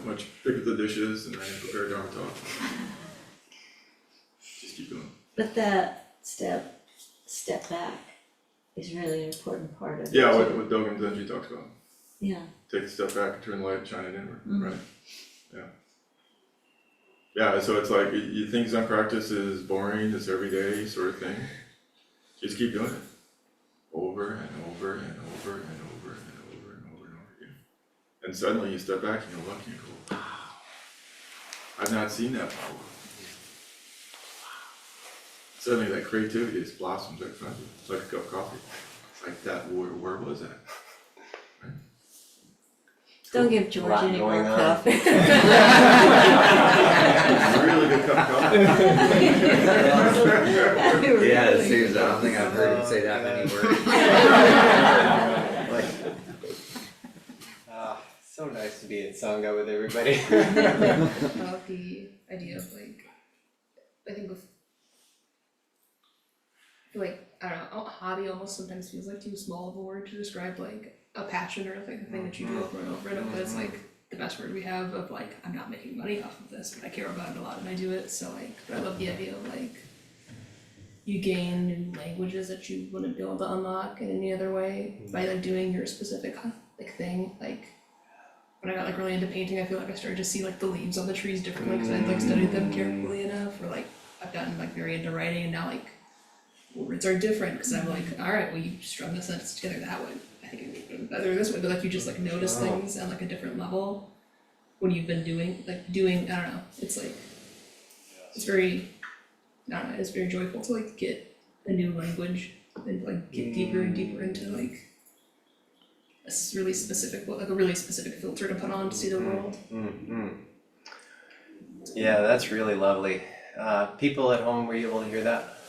Much pick up the dishes and I prepare Dharma talk. Just keep going. But that step back is really an important part of it. Yeah, too. what Dogen Zenji talks about. Yeah. Take a step back and turn the light, shine it inward, right? Yeah. Yeah, so it's like, you think Zen practice is boring, it's everyday sort of thing. Just keep doing it. Over and over and over and over and over and over and over again. And suddenly you step back and you look and you go, wow, I've not seen that before. Suddenly that creativity just blossoms right in front of you. It's like a cup of coffee. It's like that, where was that? Right? Don't give George Lot any more going on. coffee. Really good cup of coffee. Yeah, it seems, I don't think I've heard him say that many words. So nice to be in Sangha with everybody. About the idea of I think with I don't know, a hobby almost sometimes feels like too small of a word to describe a passion or a thing that you do over and over and over. It's the best word we have of I'm not making money off of this, but I care about it a lot and I do it. So but I love the idea of you gain new languages that you wouldn't be able to unlock in any other way by doing your specific thing. When I got really into painting, I feel I started to see the leaves on the trees differently because I'd studied them carefully enough. Or I've gotten very into writing and now words are different because I'm alright, well you strung the sentence together that way. I think it would be better this way, but you just notice things on a different level, what you've been doing, like doing, I don't know, it's like, it's very, I don't know, it's very joyful to like get a new language and like get deeper and deeper into like really specific, like a really specific filter to put on to see the world. Yeah, that's really lovely. People at home, were you able to hear that?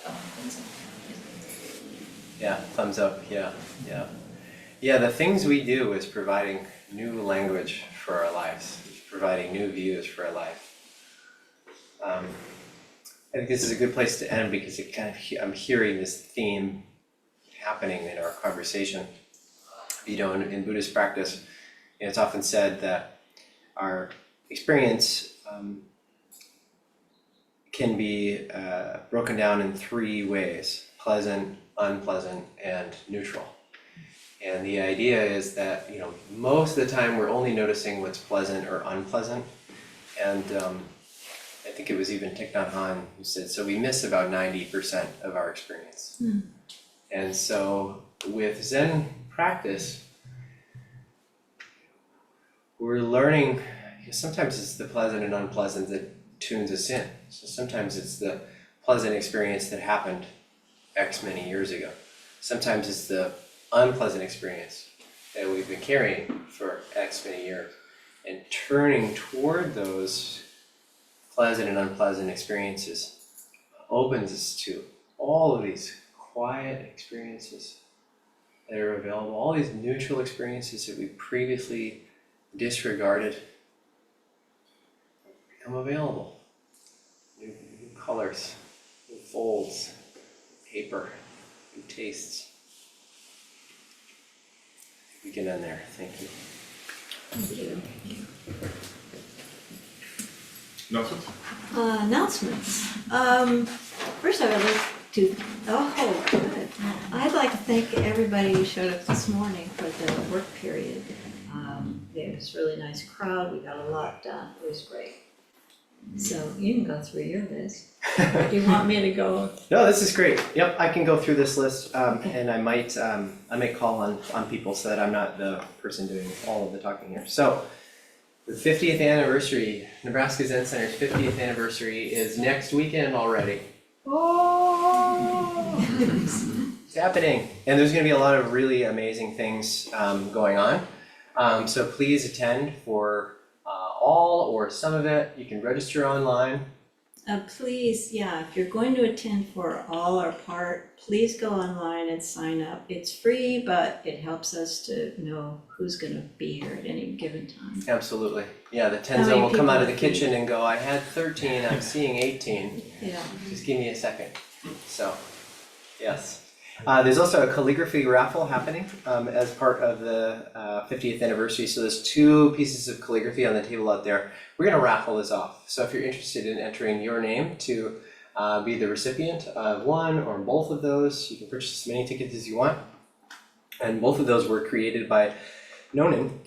Yeah, thumbs up, yeah. Yeah, the things we do is providing new language for our lives, providing new views for our life. I think this is a good place to end because it kind of, I'm hearing this theme happening in our conversation. You know, in Buddhist practice, you know, it's often said that our experience can be broken down in three ways: pleasant, unpleasant, and neutral. And the idea is that, you know, most of the time we're only noticing what's pleasant or unpleasant. And I think it was even Thich Nhat Hanh who said, so we miss about 90% of our experience. And so with Zen practice, we're learning, you know, sometimes it's the pleasant and unpleasant that tunes us in. So sometimes it's the pleasant experience that happened X many years ago. Sometimes it's the unpleasant experience that we've been carrying for X many years, and turning toward those pleasant and unpleasant experiences opens us to all of these quiet experiences that are available, all these neutral experiences that we previously disregarded become available. New colors, new folds, paper, new tastes. We can end there. Thank you. Thank you. Announcements? Announcements. First I would like to, oh, good. I'd like to thank everybody who showed up this morning for the work period. It was a really nice crowd, we got a lot done, it was great. So you can go through your list. Do you want me to go? No, this is great. Yep, I can go through this list, and I might call on people so that I'm not the person doing all of the talking here. So, the 50th anniversary, Nebraska Zen Center's 50th anniversary is next weekend already. Oh, it's happening, and there's going to be a lot of really amazing things going on. So please attend for all or some of it. You can register online. Please, yeah, if you're going to attend for all or part, please go online and sign up. It's free, but it helps us to know who's gonna be here at any given time. Absolutely. Yeah, the How many Tenzo will come out of the people are kitchen and go, I had 13, I'm seeing 18. Yeah. Just give me a second. So, yes. There's also a calligraphy raffle happening as part of the 50th anniversary. So there's 2 pieces of calligraphy on the table out there. We're gonna raffle this off. So if you're interested in entering your name to be the recipient of one or both of those, you can purchase as many tickets as you want. And both of those were created by Nonin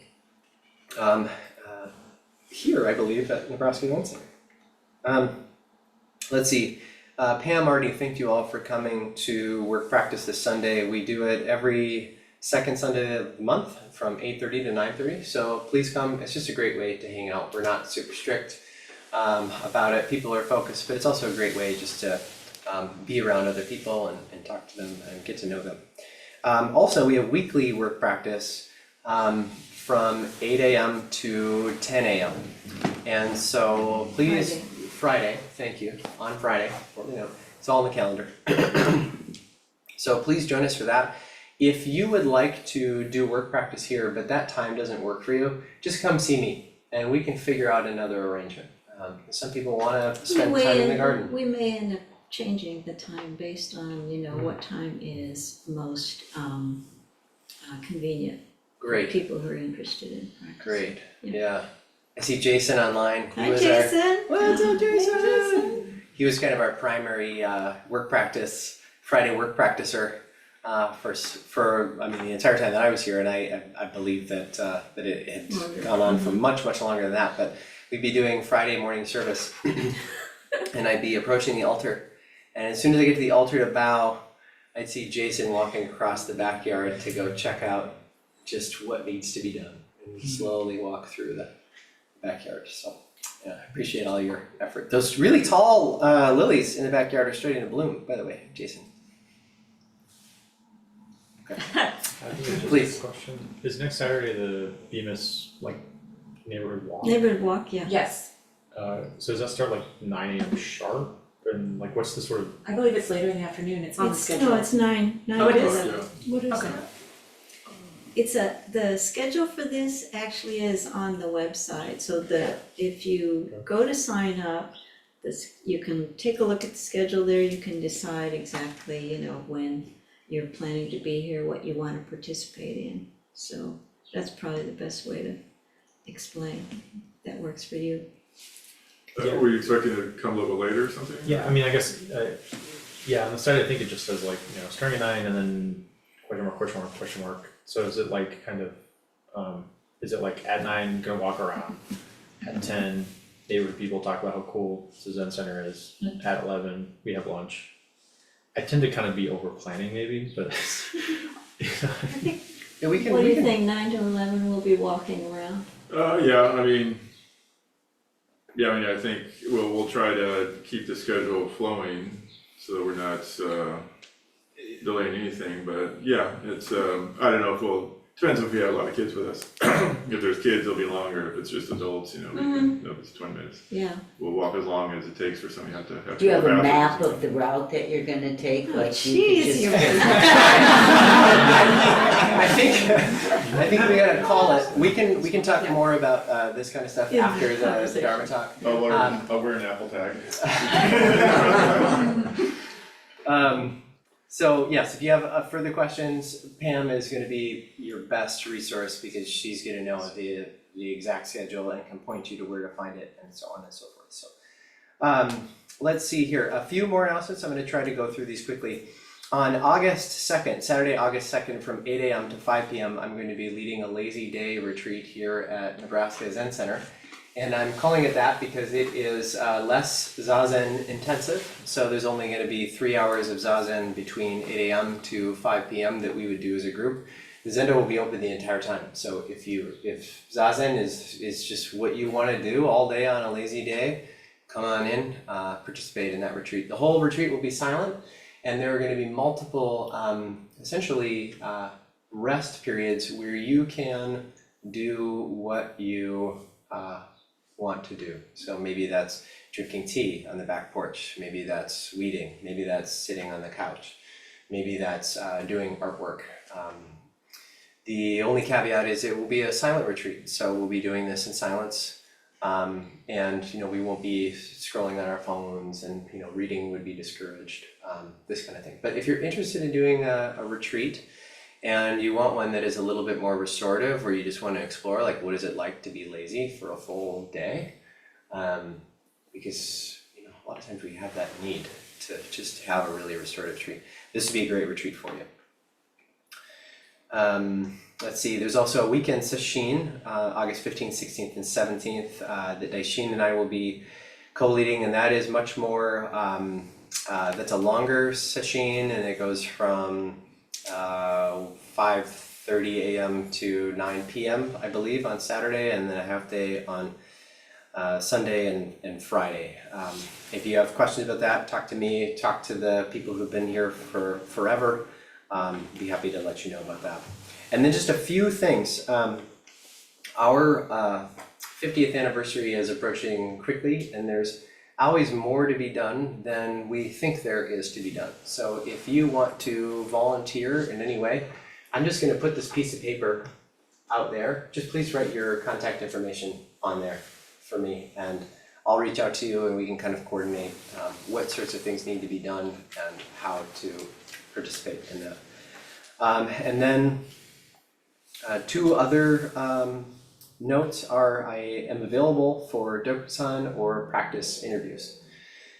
here, I believe, at Nebraska Zen Center. Let's see. Pam already thanked you all for coming to work practice this Sunday. We do it every second Sunday of the month from 8:30 to 9:30. So please come. It's just a great way to hang out. We're not super strict about it. People are focused, but it's also a great way just to be around other people and talk to them and get to know them. Also, we have weekly work practice from 8 a.m. to 10 a.m. And so please, Friday, thank you, on Friday, it's all on the calendar. So please join us for that. If you would like to do work practice here, but that time doesn't work for you, just come see me and we can figure out another arrangement. Some people wanna spend time in the garden. We may end up changing the time based on, what time is most convenient. Great. For people who are interested in practice. Great, yeah. I see Jason online. Hi, Jason. What's up, Jason? He was kind of our primary work practice, Friday work practicer for the entire time that I was here, and I believe that it had gone on for much longer than that. But we'd be doing Friday morning service, and I'd be approaching the altar, and as soon as I get to the altar to bow, I'd see Jason walking across the backyard to go check out just what needs to be done, and slowly walk through backyard, so, yeah, I appreciate all your effort. Those really tall, lilies in the backyard are starting to bloom, by the way, Jason. Okay, I think it's just Please. a question, is next Saturday the Bemis like neighborhood walk? Neighborhood walk, yeah. Yes, So does that start like 9 AM sharp, and like what's the sort of, I believe it's later in the afternoon, it's on the schedule. No, it's nine Oh, it to is? 11. What is Okay. that? It's the schedule for this actually is on the website, so if you go to sign up, you can take a look at the schedule there, you can decide exactly, when you're planning to be here, what you wanna participate in. So that's probably the best way to explain, that works for you. Were you expecting to come a little bit later or something? yeah, I mean, I guess, yeah, on the site, I think it just says like, starting at 9 and then question mark, question mark, question mark. So is it like kind of, is it like at 9, gonna walk around, at 10, neighborhood people talk about how cool the Zen Center is, at 11, we have lunch. I tend to kind of be over planning maybe, but yeah, we can, What do you think, 9 to 11 we'll be walking around? I think we'll try to keep the schedule flowing so that we're not delaying anything, but yeah, it's I don't know depends if we have a lot of kids with us. If there's kids, it'll be longer. If it's just adults, we can, if it's 20 minutes. Yeah. We'll walk as long as it takes for somebody to have to. Do you have go to a the map bathroom. of the route that you're gonna take, Oh, like you could jeez, just? I think we gotta call it, we can talk more about this kind of stuff Yeah, after the conversation. Dharma talk. I'll wear an Apple tag. So yes, if you have further questions, Pam is gonna be your best resource because she's gonna know the exact schedule and can point you to where to find it and so on and so forth, so. Let's see here, a few more announcements, I'm gonna try to go through these quickly. On August 2nd, Saturday, August 2nd, from 8 AM to 5 PM, I'm going to be leading a lazy day retreat here at Nebraska Zen Center. And I'm calling it that because it is less Zazen intensive. So there's only gonna be 3 hours of Zazen between 8 AM to 5 PM that we would do as a group. The Zendo will be open the entire time. So if Zazen is just what you wanna do all day on a lazy day, come on in, participate in that retreat. The whole retreat will be silent, and there are gonna be multiple, essentially, rest periods where you can do what you want to do. So maybe that's drinking tea on the back porch, maybe that's weeding, maybe that's sitting on the couch, maybe that's doing artwork. The only caveat is it will be a silent retreat, so we'll be doing this in silence. And we won't be scrolling on our phones, and reading would be discouraged, this kind of thing. But if you're interested in doing a retreat and you want one that is a little bit more restorative, or you just want to explore like what is it like to be lazy for a full day, because a lot of times we have that need to just have a really restorative retreat. This would be a great retreat for you. Let's see, there's also a weekend sesshin, August 15th, 16th, and 17th, that Daishin and I will be co-leading, and that is much more, that's a longer sesshin, and it goes from 5:30 AM to 9 PM, I believe, on Saturday, and then a half day on Sunday and Friday. If you have questions about that, talk to me, talk to the people who've been here for forever. Be happy to let you know about that. And then just a few things. Our 50th anniversary is approaching quickly, and there's always more to be done than we think there is to be done. So if you want to volunteer in any way, I'm just gonna put this piece of paper out there. Just please write your contact information on there for me, and I'll reach out to you and we can kind of coordinate what sorts of things need to be done and how to participate in that. And then two other notes are I am available for Dokusan or practice interviews.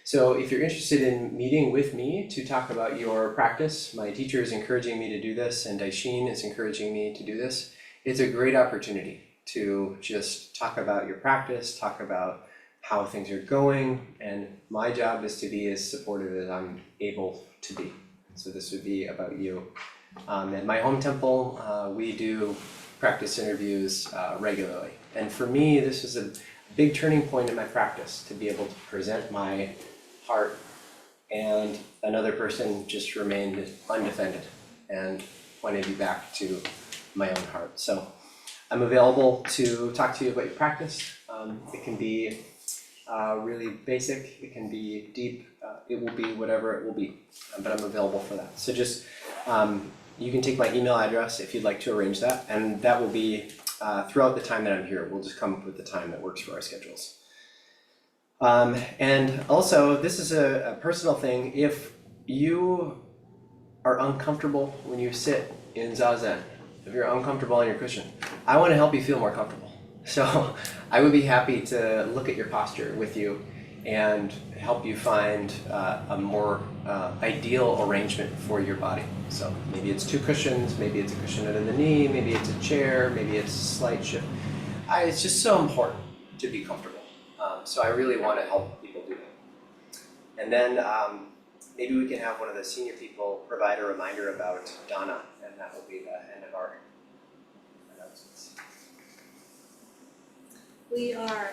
So if you're interested in meeting with me to talk about your practice, my teacher is encouraging me to do this and Daishin is encouraging me to do this. It's a great opportunity to just talk about your practice, talk about how things are going, and my job is to be as supportive as I'm able to be. So this would be about you. At my home temple, we do practice interviews regularly. And for me, this was big turning point in my practice to be able to present my heart, and another person just remained undefended and pointed you back to my own heart. So I'm available to talk to you about your practice. It can be really basic, it can be deep, it will be whatever it will be, but I'm available for that. So just, you can take my email address if you'd like to arrange that, and that will be throughout the time that I'm here. We'll just come up with the time that works for our schedules. And also, this is a personal thing. If you are uncomfortable when you sit in Zazen, if you're uncomfortable on your cushion, I want to help you feel more comfortable. So I would be happy to look at your posture with you and help you find a more ideal arrangement for your body. So maybe it's 2 cushions, maybe it's a cushion under the knee, maybe it's a chair, maybe it's a slight shift. It's just so important to be comfortable. So I really want to help people do that. And then maybe we can have one of the senior people provide a reminder about Dana, and that will be the end of our announcements. We are